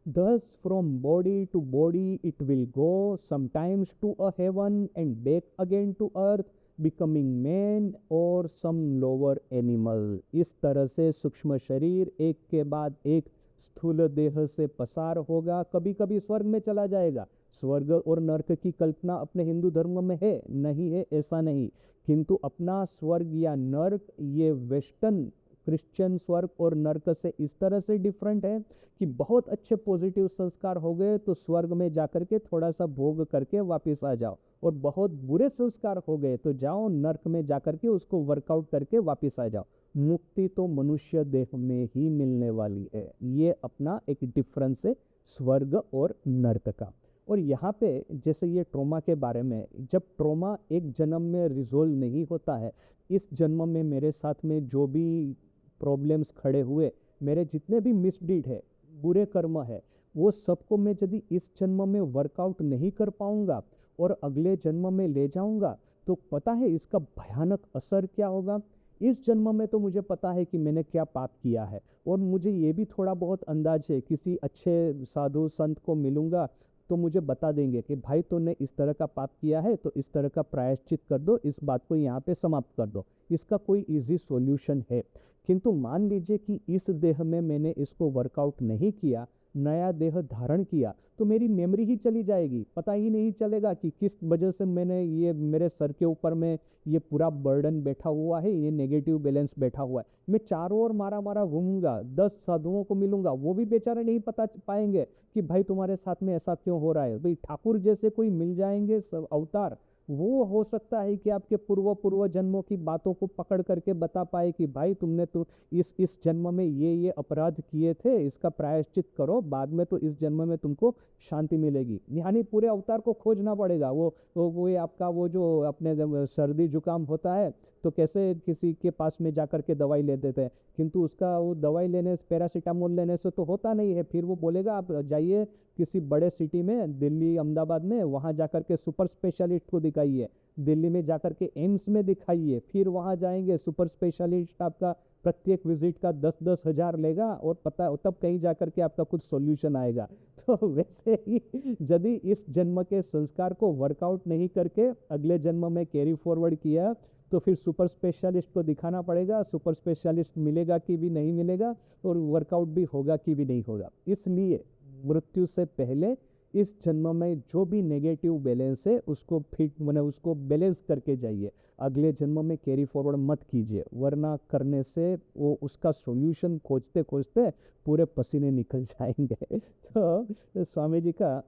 Thus from body to body it will go, sometimes to a heaven and back again to earth, becoming man or some lower animal। इस तरह से सूक्ष्म शरीर एक के बाद एक स्थूल देह से पसार होगा, कभी कभी स्वर्ग में चला जाएगा। स्वर्ग और नर्क की कल्पना अपने हिंदू धर्म में है नहीं है ऐसा नहीं, किंतु अपना स्वर्ग या नर्क ये वेस्टर्न क्रिश्चियन स्वर्ग और नर्क से इस तरह से डिफरेंट है कि बहुत अच्छे पॉजिटिव संस्कार हो गए तो स्वर्ग में जाकर के थोड़ा सा भोग करके वापस आ जाओ, और बहुत बुरे संस्कार हो गए तो जाओ नर्क में जाकर के उसको वर्कआउट करके वापस आ जाओ। मुक्ति तो मनुष्य देह में ही मिलने वाली है। ये अपना एक डिफरेंस है स्वर्ग और नर्क का। और यहाँ पे जैसे ये ट्रॉमा के बारे में, जब ट्रॉमा एक जन्म में रिजोल्व नहीं होता है, इस जन्म में मेरे साथ में जो भी प्रॉब्लम्स खड़े हुए, मेरे जितने भी मिसडीड है, बुरे कर्म है, वो सबको मैं यदि इस जन्म में वर्कआउट नहीं कर पाऊंगा और अगले जन्म में ले जाऊंगा, तो पता है इसका भयानक असर क्या होगा। इस जन्म में तो मुझे पता है कि मैंने क्या पाप किया है, और मुझे ये भी थोड़ा बहुत अंदाज है, किसी अच्छे साधु संत को मिलूंगा तो मुझे बता देंगे कि भाई तूने इस तरह का पाप किया है तो इस तरह का प्रायश्चित कर दो, इस बात को यहाँ पे समाप्त कर दो, इसका कोई इजी सॉल्यूशन है। किंतु मान लीजिए कि इस देह में मैंने इसको वर्कआउट नहीं किया, नया देह धारण किया, तो मेरी मेमोरी ही चली जाएगी, पता ही नहीं चलेगा कि किस वजह से मैंने ये, मेरे सर के ऊपर में ये पूरा बर्डन बैठा हुआ है, ये नेगेटिव बैलेंस बैठा हुआ है। मैं चारों ओर मारा मारा घूमूंगा, 10 साधुओं को मिलूंगा, वो भी बेचारे नहीं पता पाएंगे कि भाई तुम्हारे साथ में ऐसा क्यों हो रहा है। भाई ठाकुर जैसे कोई मिल जाएंगे सब अवतार, वो हो सकता है कि आपके पूर्व जन्मों की बातों को पकड़ करके बता पाए कि भाई तुमने तो इस जन्म में ये अपराध किए थे, इसका प्रायश्चित करो, बाद में तो इस जन्म में तुमको शांति मिलेगी। यानी पूरे अवतार को खोजना पड़ेगा। वो आपका वो जो अपने सर्दी जुकाम होता है तो कैसे किसी के पास में जाकर के दवाई ले देते हैं, किंतु उसका वो दवाई लेने से, पैरासीटामोल लेने से तो होता नहीं है। फिर वो बोलेगा आप जाइए किसी बड़े सिटी में, दिल्ली अहमदाबाद में, वहाँ जाकर के सुपर स्पेशलिस्ट को दिखाइए, दिल्ली में जाकर के एम्स में दिखाइए, फिर वहाँ जाएंगे सुपर स्पेशलिस्ट आपका प्रत्येक विजिट का 10-10 हज़ार लेगा, और पता तब कहीं जाकर के आपका कुछ सॉल्यूशन आएगा। तो वैसे ही यदि इस जन्म के संस्कार को वर्कआउट नहीं करके अगले जन्म में कैरी फॉरवर्ड किया, तो फिर सुपर स्पेशलिस्ट को दिखाना पड़ेगा, सुपर स्पेशलिस्ट मिलेगा कि भी नहीं मिलेगा, और वर्कआउट भी होगा कि भी नहीं होगा। इसलिए मृत्यु से पहले इस जन्म में जो भी नेगेटिव बैलेंस है उसको फिट मैंने उसको बैलेंस करके जाइए, अगले जन्म में कैरी फॉरवर्ड मत कीजिए, वरना करने से वो उसका सॉल्यूशन खोजते खोजते पूरे पसीने निकल जाएंगे। तो स्वामी जी का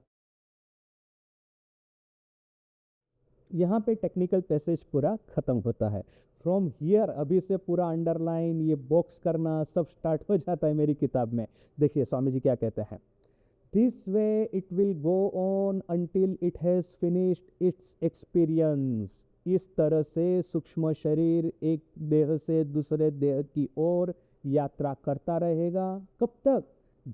यहाँ पे टेक्निकल पैसेज पूरा खत्म होता है। फ्रॉम हियर अभी से पूरा अंडरलाइन ये बॉक्स करना सब स्टार्ट हो जाता है मेरी किताब में। देखिए स्वामी जी क्या कहते हैं, this way it will go on until it has finished it's experience. इस तरह से सूक्ष्म शरीर एक देह से दूसरे देह की ओर यात्रा करता रहेगा। कब तक?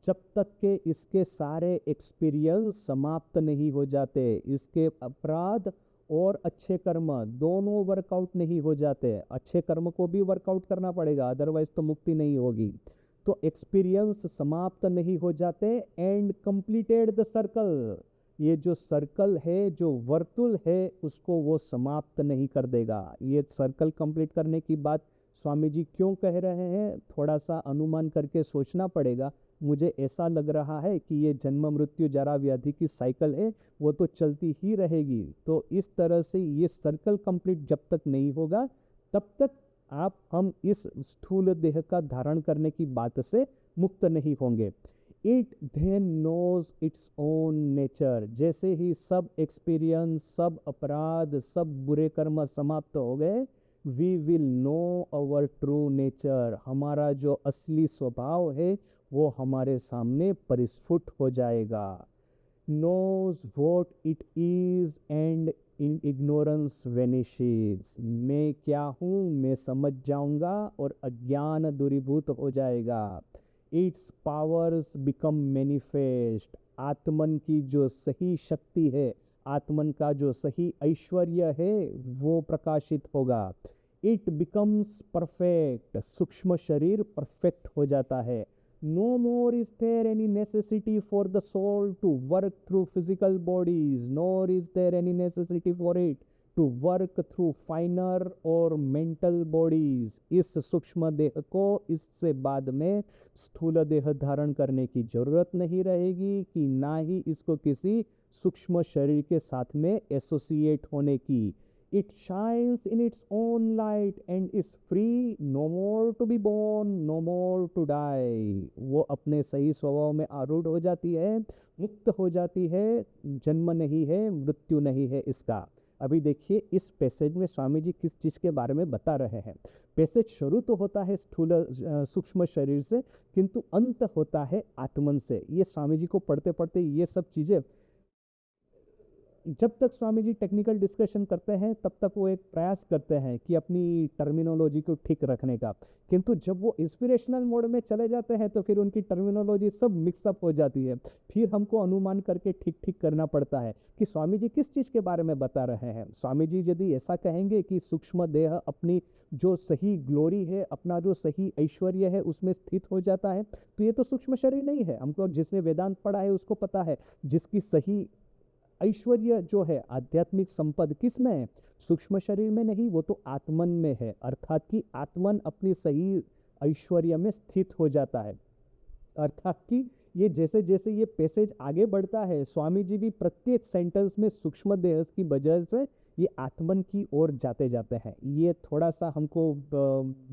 जब तक के इसके सारे एक्सपीरियंस समाप्त नहीं हो जाते, इसके अपराध और अच्छे कर्म दोनों वर्कआउट नहीं हो जाते। अच्छे कर्म को भी वर्कआउट करना पड़ेगा, अदरवाइज तो मुक्ति नहीं होगी। तो एक्सपीरियंस समाप्त नहीं हो जाते। एंड कंप्लीटेड द सर्कल, ये जो सर्कल है, जो वर्तुल है, उसको वो समाप्त नहीं कर देगा। ये सर्कल कंप्लीट करने की बात स्वामी जी क्यों कह रहे हैं, थोड़ा सा अनुमान करके सोचना पड़ेगा। मुझे ऐसा लग रहा है कि ये जन्म मृत्यु जरा व्याधि की साइकिल है, वो तो चलती ही रहेगी। तो इस तरह से ये सर्कल कंप्लीट जब तक नहीं होगा, तब तक हम इस स्थूल देह का धारण करने की बात से मुक्त नहीं होंगे। It then knows its own nature. जैसे ही सब एक्सपीरियंस, सब अपराध, सब बुरे कर्म समाप्त हो गए, we will know our true nature. हमारा जो असली स्वभाव है वो हमारे सामने परिस्फुट हो जाएगा। knows what it is and in ignorance vanishes। मैं क्या हूँ मैं समझ जाऊंगा और अज्ञान दूरीभूत हो जाएगा। its powers become manifest। आत्मन की जो सही शक्ति है, आत्मन का जो सही ऐश्वर्य है, वो प्रकाशित होगा। It becomes perfect. सूक्ष्म शरीर परफेक्ट हो जाता है। No more is there any necessity for the soul to work through physical bodies, nor is there any necessity for it to work through finer or mental bodies। इस सूक्ष्म देह को इससे बाद में स्थूल देह धारण करने की जरूरत नहीं रहेगी, कि ना ही इसको किसी सूक्ष्म शरीर के साथ में एसोसिएट होने की। It shines in its own light and is free, no more to be born, no more to die। वो अपने सही स्वभाव में आरूढ़ हो जाती है, मुक्त हो जाती है, जन्म नहीं है, मृत्यु नहीं है इसका। अभी देखिए इस पैसेज में स्वामी जी किस चीज़ के बारे में बता रहे हैं। पैसेज शुरू तो होता है स्थूल सूक्ष्म शरीर से, किंतु अंत होता है आत्मन से। ये स्वामी जी को पढ़ते पढ़ते ये सब चीज़ें, जब तक स्वामी जी टेक्निकल डिस्कशन करते हैं तब तक वो एक प्रयास करते हैं कि अपनी टर्मिनोलॉजी को ठीक रखने का, किंतु जब वो इंस्पिरेशनल मोड में चले जाते हैं तो फिर उनकी टर्मिनोलॉजी सब मिक्सअप हो जाती है। फिर हमको अनुमान करके ठीक ठीक करना पड़ता है कि स्वामी जी किस चीज़ के बारे में बता रहे हैं। स्वामी जी यदि ऐसा कहेंगे कि सूक्ष्म देह अपनी जो सही ग्लोरी है, अपना जो सही ऐश्वर्य है उसमें स्थित हो जाता है, तो ये तो सूक्ष्म शरीर नहीं है। हमको जिसने वेदांत पढ़ा है उसको पता है, जिसकी सही ऐश्वर्य जो है, आध्यात्मिक संपद किस में है? सूक्ष्म शरीर में नहीं, वो तो आत्मन में है। अर्थात कि आत्मन अपनी सही ऐश्वर्य में स्थित हो जाता है। अर्थात कि ये जैसे जैसे ये पैसेज आगे बढ़ता है, स्वामी जी भी प्रत्येक सेंटेंस में सूक्ष्म देह की वजह से ये आत्मन की ओर जाते जाते हैं। ये थोड़ा सा हमको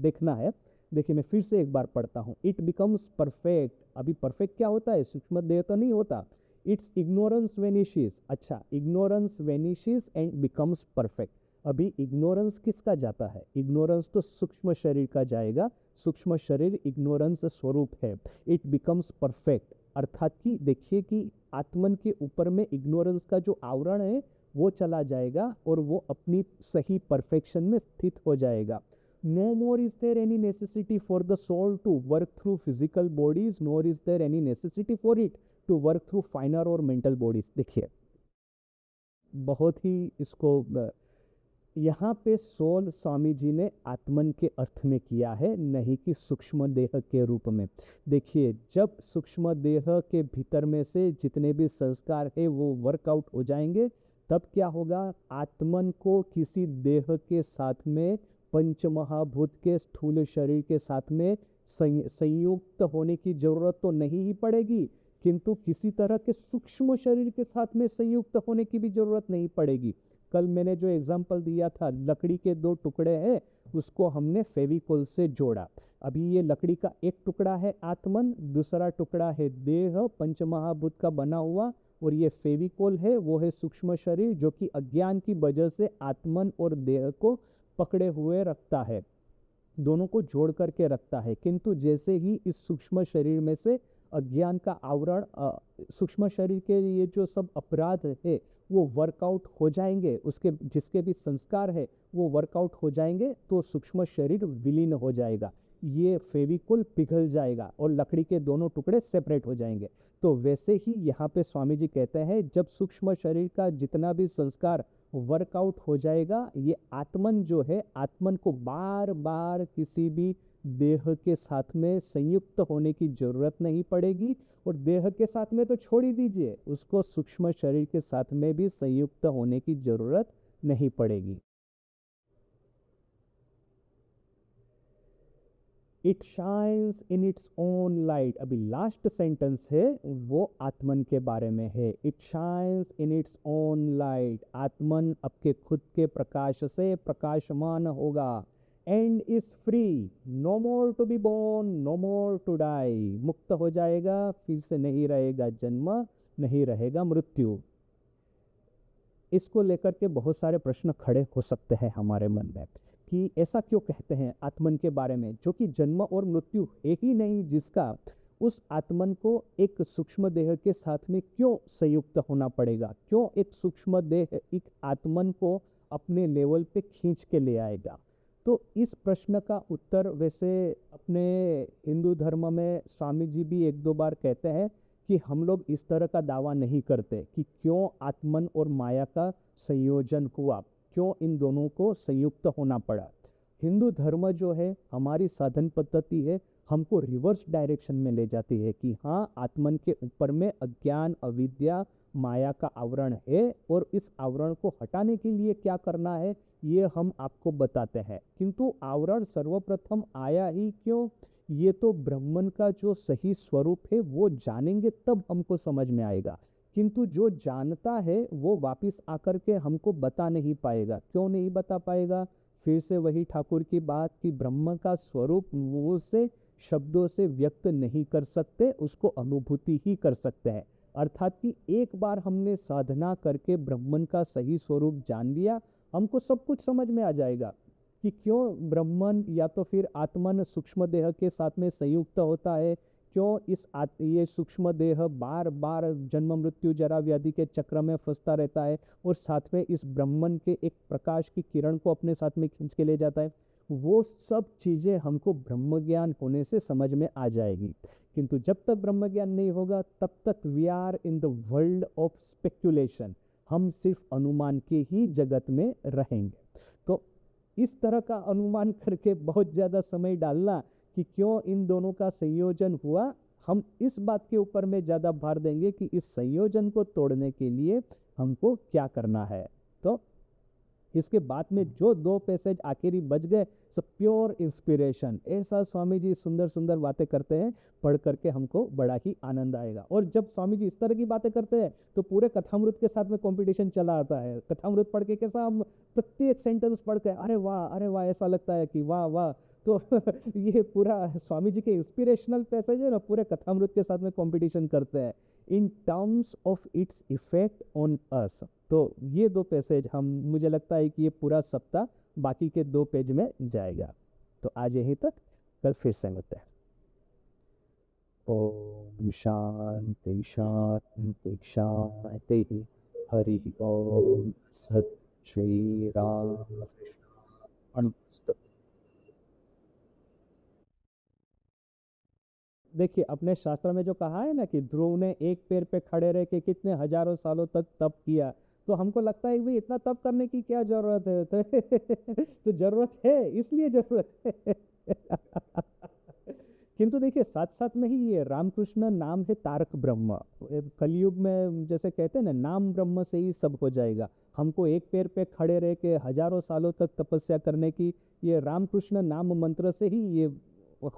देखना है। देखिए मैं फिर से एक बार पढ़ता हूँ। It becomes perfect. अभी परफेक्ट क्या होता है? सूक्ष्म देह तो नहीं होता। It's ignorance vanishes. अच्छा, ignorance vanishes and becomes perfect. अभी इग्नोरेंस किसका जाता है? इग्नोरेंस तो सूक्ष्म शरीर का जाएगा। सूक्ष्म शरीर इग्नोरेंस स्वरूप है। इट बिकम्स परफेक्ट, अर्थात कि देखिए कि आत्मन के ऊपर में इग्नोरेंस का जो आवरण है वो चला जाएगा और वो अपनी सही परफेक्शन में स्थित हो जाएगा। No more is there any necessity for the soul to work through physical bodies, nor is there any necessity for it to work through finer or mental bodies। देखिए बहुत ही इसको यहाँ पे सोल स्वामी जी ने आत्मन के अर्थ में किया है, नहीं कि सूक्ष्म देह के रूप में। देखिए, जब सूक्ष्म देह के भीतर में से जितने भी संस्कार है वो वर्कआउट हो जाएंगे, तब क्या होगा, आत्मन को किसी देह के साथ में, पंच महाभूत के स्थूल शरीर के साथ में संयुक्त होने की जरूरत तो नहीं ही पड़ेगी, किंतु किसी तरह के सूक्ष्म शरीर के साथ में संयुक्त होने की भी जरूरत नहीं पड़ेगी। कल मैंने जो एग्जाम्पल दिया था, लकड़ी के दो टुकड़े हैं, उसको हमने फेविकोल से जोड़ा। अभी ये लकड़ी का एक टुकड़ा है आत्मन, दूसरा टुकड़ा है देह पंचमहाभूत का बना हुआ, और ये फेविकोल है, वो है सूक्ष्म शरीर, जो कि अज्ञान की वजह से आत्मन और देह को पकड़े हुए रखता है, दोनों को जोड़ करके रखता है। किंतु जैसे ही इस सूक्ष्म शरीर में से अज्ञान का आवरण, सूक्ष्म शरीर के ये जो सब अपराध है वो वर्कआउट हो जाएंगे, उसके जिसके भी संस्कार है वो वर्कआउट हो जाएंगे, तो सूक्ष्म शरीर विलीन हो जाएगा, ये फेविकोल पिघल जाएगा और लकड़ी के दोनों टुकड़े सेपरेट हो जाएंगे। तो वैसे ही यहाँ पे स्वामी जी कहते हैं, जब सूक्ष्म शरीर का जितना भी संस्कार वर्कआउट हो जाएगा, ये आत्मन जो है, आत्मन को बार बार किसी भी देह के साथ में संयुक्त होने की जरूरत नहीं पड़ेगी, और देह के साथ में तो छोड़ ही दीजिए, उसको सूक्ष्म शरीर के साथ में भी संयुक्त होने की जरूरत नहीं पड़ेगी। It shines in its own light. अभी लास्ट सेंटेंस है वो आत्मन के बारे में है। It shines in its own light, आत्मन आपके खुद के प्रकाश से प्रकाशमान होगा। And is free, no more to be born, no more to die, मुक्त हो जाएगा, फिर से नहीं रहेगा जन्म, नहीं रहेगा मृत्यु। इसको लेकर के बहुत सारे प्रश्न खड़े हो सकते हैं हमारे मन में कि ऐसा क्यों कहते हैं आत्मन के बारे में, जो कि जन्म और मृत्यु है ही नहीं जिसका, उस आत्मन को एक सूक्ष्म देह के साथ में क्यों संयुक्त होना पड़ेगा, क्यों एक सूक्ष्म देह एक आत्मन को अपने लेवल पे खींच के ले आएगा। तो इस प्रश्न का उत्तर वैसे अपने हिंदू धर्म में स्वामी जी भी एक दो बार कहते हैं कि हम लोग इस तरह का दावा नहीं करते कि क्यों आत्मन और माया का संयोजन हुआ, क्यों इन दोनों को संयुक्त होना पड़ा। हिंदू धर्म जो है, हमारी साधन पद्धति है, हमको रिवर्स डायरेक्शन में ले जाती है कि हाँ, आत्मन के ऊपर में अज्ञान अविद्या माया का आवरण है, और इस आवरण को हटाने के लिए क्या करना है ये हम आपको बताते हैं। किंतु आवरण सर्वप्रथम आया ही क्यों, ये तो ब्रह्मन का जो सही स्वरूप है वो जानेंगे तब हमको समझ में आएगा। किंतु जो जानता है वो वापिस आकर के हमको बता नहीं पाएगा। क्यों नहीं बता पाएगा, फिर से वही ठाकुर की बात कि ब्रह्म का स्वरूप वो से शब्दों से व्यक्त नहीं कर सकते, उसको अनुभूति ही कर सकते हैं। अर्थात कि एक बार हमने साधना करके ब्रह्मन का सही स्वरूप जान लिया, हमको सब कुछ समझ में आ जाएगा कि क्यों ब्रह्मन या तो फिर आत्मन सूक्ष्म देह के साथ में संयुक्त होता है, क्यों ये सूक्ष्म देह बार बार जन्म मृत्यु जरा व्याधि के चक्र में फंसता रहता है, और साथ में इस ब्रह्मन के एक प्रकाश की किरण को अपने साथ में खींच के ले जाता है। वो सब चीज़ें हमको ब्रह्म ज्ञान होने से समझ में आ जाएगी। किंतु जब तक ब्रह्म ज्ञान नहीं होगा तब तक we are in the world of speculation, हम सिर्फ अनुमान के ही जगत में रहेंगे। तो इस तरह का अनुमान करके बहुत ज़्यादा समय डालना कि क्यों इन दोनों का संयोजन हुआ, हम इस बात के ऊपर में ज़्यादा भार देंगे कि इस संयोजन को तोड़ने के लिए हमको क्या करना है। तो इसके बाद में जो दो पैसेज आखिरी बच गए, सब प्योर इंस्पिरेशन, ऐसा स्वामी जी सुंदर सुंदर बातें करते हैं, पढ़ करके हमको बड़ा ही आनंद आएगा। और जब स्वामी जी इस तरह की बातें करते हैं तो पूरे कथामृत के साथ में कंपटीशन चला आता है। कथामृत पढ़ के कैसा हम प्रत्येक सेंटेंस पढ़ के अरे वाह ऐसा लगता है कि वाह वाह। तो ये पूरा स्वामी जी के इंस्पिरेशनल पैसेज है ना, पूरे कथामृत के साथ में कंपटीशन करते हैं in terms of its effect on us. तो ये दो पैसेज हम, मुझे लगता है कि ये पूरा सप्ताह बाकी के दो पेज में जाएगा। तो आज यहीं तक, कल फिर से मिलते हैं। ओम शांति शांति शांति। हरि ओम। सत श्री राम कृष्ण। देखिए, अपने शास्त्र में जो कहा है ना कि ध्रुव ने एक पैर पे खड़े रह के कितने हजारों सालों तक तप किया, तो हमको लगता है कि भाई इतना तप करने की क्या जरूरत है, तो जरूरत है, इसलिए जरूरत है। किंतु देखिए साथ साथ में ही ये रामकृष्ण नाम है तारक ब्रह्म। कलयुग में जैसे कहते हैं ना, नाम ब्रह्म से ही सब हो जाएगा। हमको एक पैर पे खड़े रह के हजारों सालों तक तपस्या करने की, ये रामकृष्ण नाम मंत्र से ही ये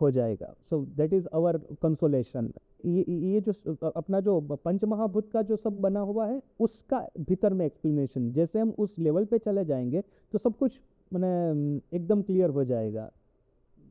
हो जाएगा। So that is our consolation. ये जो अपना जो पंचमहाभूत का जो सब बना हुआ है, उसका भीतर में एक्सप्लेनेशन, जैसे हम उस लेवल पे चले जाएंगे तो सब कुछ मैंने एकदम क्लियर हो जाएगा।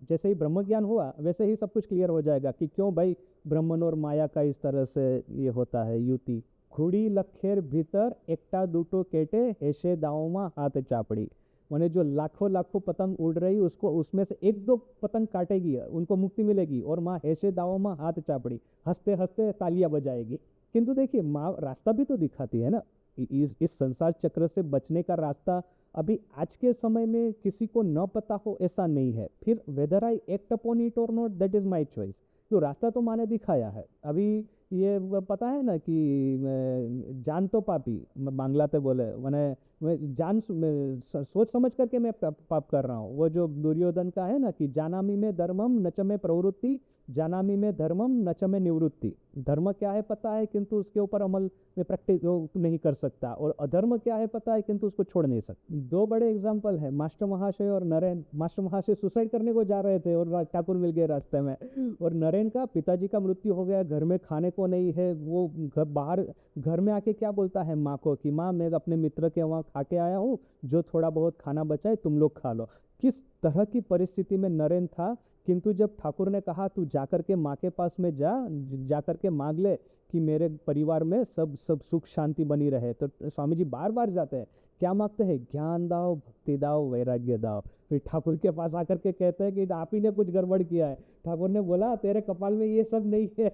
जैसे ही ब्रह्म ज्ञान हुआ वैसे ही सब कुछ क्लियर हो जाएगा कि क्यों भाई ब्रह्मन और माया का इस तरह से ये होता है युति। खुड़ी लखेर भीतर एकटा दूटो केटे ऐसे दाव में हाथ चापड़ी। माने जो लाखों लाखों पतंग उड़ रही, उसको उसमें से एक दो पतंग काटेगी, उनको मुक्ति मिलेगी, और माँ ऐसे दाव में हाथ चापड़ी, हंसते हंसते तालियां बजाएगी। किंतु देखिए माँ रास्ता भी तो दिखाती है ना, इस संसार चक्र से बचने का रास्ता अभी आज के समय में किसी को न पता हो ऐसा नहीं है। फिर whether I act upon it और not, that is my choice. तो रास्ता तो माने दिखाया है। अभी ये पता है ना कि जान तो पापी, बांग्लाते बोले मैंने, सोच समझ करके मैं पाप कर रहा हूँ। वो जो दुर्योधन का है ना कि जानामी में धर्मम नच में प्रवृत्ति, जानामी में धर्मम नच में निवृत्ति। धर्म क्या है पता है किंतु उसके ऊपर अमल में प्रैक्टिस नहीं कर सकता, और अधर्म क्या है पता है किंतु उसको छोड़ नहीं सकता। दो बड़े एग्जाम्पल है, मास्टर महाशय और नरेन। मास्टर महाशय सुसाइड करने को जा रहे थे और ठाकुर मिल गए रास्ते में, और नरेन का पिताजी का मृत्यु हो गया, घर में खाने को नहीं है। वो बाहर घर में आके क्या बोलता है माँ को कि माँ मैं अपने मित्र के वहाँ खा के आया हूँ, जो थोड़ा बहुत खाना बचा है तुम लोग खा लो। किस तरह की परिस्थिति में नरेन था, किंतु जब ठाकुर ने कहा तू जाकर के माँ के पास में जाकर के मांग ले कि मेरे परिवार में सब सब सुख शांति बनी रहे, तो स्वामी जी बार बार जाते हैं, क्या मांगते हैं, ज्ञान दाओ, भक्ति दाओ, वैराग्य दाओ। फिर ठाकुर के पास आकर के कहते हैं कि आप ही ने कुछ गड़बड़ किया है। ठाकुर ने बोला तेरे कपाल में ये सब नहीं है।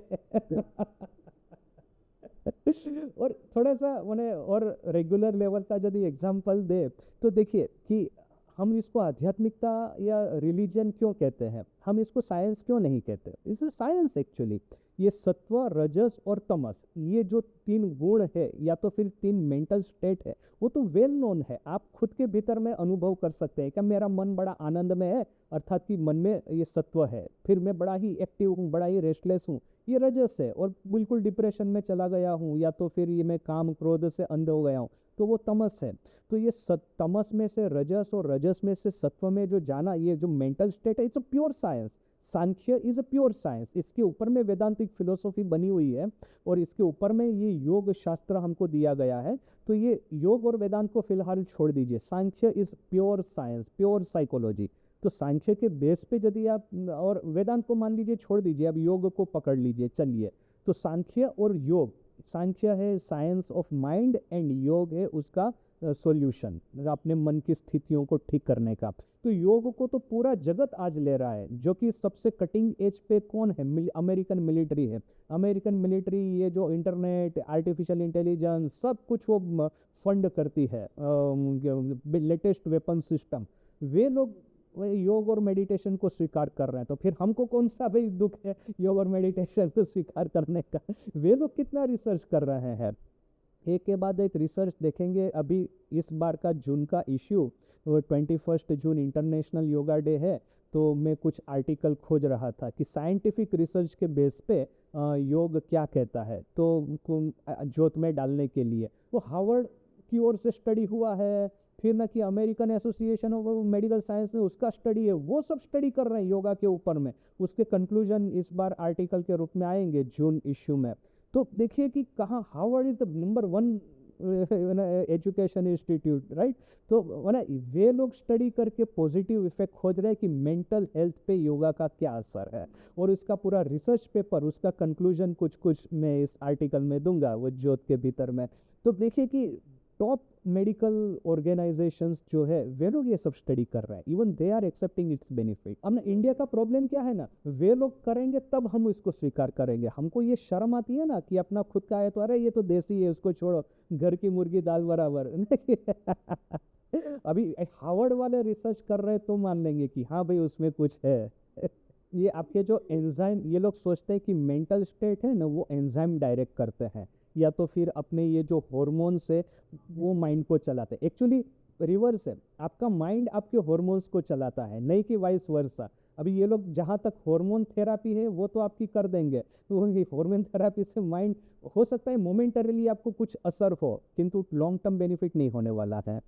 और थोड़ा सा मैंने और रेगुलर लेवल का यदि एग्जाम्पल दे तो देखिए कि हम इसको आध्यात्मिकता या रिलीजन क्यों कहते हैं, हम इसको साइंस क्यों नहीं कहते। इस साइंस एक्चुअली ये सत्व, रजस और तमस, ये जो तीन गुण है या तो फिर तीन मेंटल स्टेट है, वो तो वेल नोन है। आप खुद के भीतर में अनुभव कर सकते हैं क्या मेरा मन बड़ा आनंद में है, अर्थात कि मन में ये सत्व है। फिर मैं बड़ा ही एक्टिव हूँ, बड़ा ही रेस्टलेस हूँ, ये रजस है। और बिल्कुल डिप्रेशन में चला गया हूँ, या तो फिर ये मैं काम क्रोध से अंध हो गया हूँ, तो वो तमस है। तो ये तमस में से रजस और रजस में से सत्व में जो जाना, ये जो मेंटल स्टेट है, it's a pure science. Sankhya is a pure science. इसके ऊपर में वेदांतिक फिलोसॉफी बनी हुई है, और इसके ऊपर में ये योग शास्त्र हमको दिया गया है। तो ये योग और वेदांत को फिलहाल छोड़ दीजिए, Sankhya is pure science, pure psychology. तो सांख्य के बेस पे यदि आप, और वेदांत को मान लीजिए छोड़ दीजिए, अब योग को पकड़ लीजिए, चलिए। तो सांख्य और योग, सांख्य है साइंस ऑफ माइंड एंड योग है उसका सॉल्यूशन, अपने मन की स्थितियों को ठीक करने का। तो योग को तो पूरा जगत आज ले रहा है, जो कि सबसे कटिंग एज पे कौन है, अमेरिकन मिलिट्री है। अमेरिकन मिलिट्री ये जो इंटरनेट, आर्टिफिशियल इंटेलिजेंस, सब कुछ वो फंड करती है, लेटेस्ट वेपन सिस्टम। वे लोग योग और मेडिटेशन को स्वीकार कर रहे हैं, तो फिर हमको कौन सा भाई दुख है योग और मेडिटेशन को स्वीकार करने का। वे लोग कितना रिसर्च कर रहे हैं, एक के बाद एक रिसर्च देखेंगे। अभी इस बार का जून का इश्यू, 21 जून इंटरनेशनल योगा डे है, तो मैं कुछ आर्टिकल खोज रहा था कि साइंटिफिक रिसर्च के बेस पे योग क्या कहता है, तो ज्योत में डालने के लिए वो हार्वर्ड की ओर से स्टडी हुआ है, फिर ना कि American association of medical science ने उसका स्टडी है, वो सब स्टडी कर रहे हैं योगा के ऊपर में। उसके कंक्लूजन इस बार आर्टिकल के रूप में आएंगे जून इश्यू में। तो देखिए कि कहाँ Harvard is the number 1 education institute, right. तो वे लोग स्टडी करके पॉजिटिव इफेक्ट खोज रहे हैं कि मेंटल हेल्थ पे योगा का क्या असर है, और इसका पूरा रिसर्च पेपर, उसका कंक्लूजन कुछ कुछ मैं इस आर्टिकल में दूंगा वो ज्योत के भीतर में। तो देखिए कि टॉप मेडिकल ऑर्गेनाइजेशंस जो है वे लोग ये सब स्टडी कर रहे हैं, even they are accepting its benefit. अब ना इंडिया का प्रॉब्लम क्या है ना, वे लोग करेंगे तब हम इसको स्वीकार करेंगे। हमको ये शर्म आती है ना कि अपना खुद का है तो अरे ये तो देसी है, उसको छोड़ो, घर की मुर्गी दाल बराबर। अभी हार्वर्ड वाले रिसर्च कर रहे हैं तो मान लेंगे कि हाँ भाई उसमें कुछ है। ये आपके जो एंजाइम, ये लोग सोचते हैं कि मेंटल स्टेट है ना वो एंजाइम डायरेक्ट करते हैं, या तो फिर अपने ये जो हॉर्मोन्स है वो माइंड को चलाते हैं। एक्चुअली रिवर्स है, आपका माइंड आपके हॉर्मोन्स को चलाता है, नहीं कि वाइस वर्सा। अभी ये लोग जहाँ तक हार्मोन थेरापी है वो तो आपकी कर देंगे, तो हार्मोन थेरापी से माइंड हो सकता है मोमेंटरीली आपको कुछ असर हो, किंतु लॉन्ग टर्म बेनिफिट नहीं होने वाला है।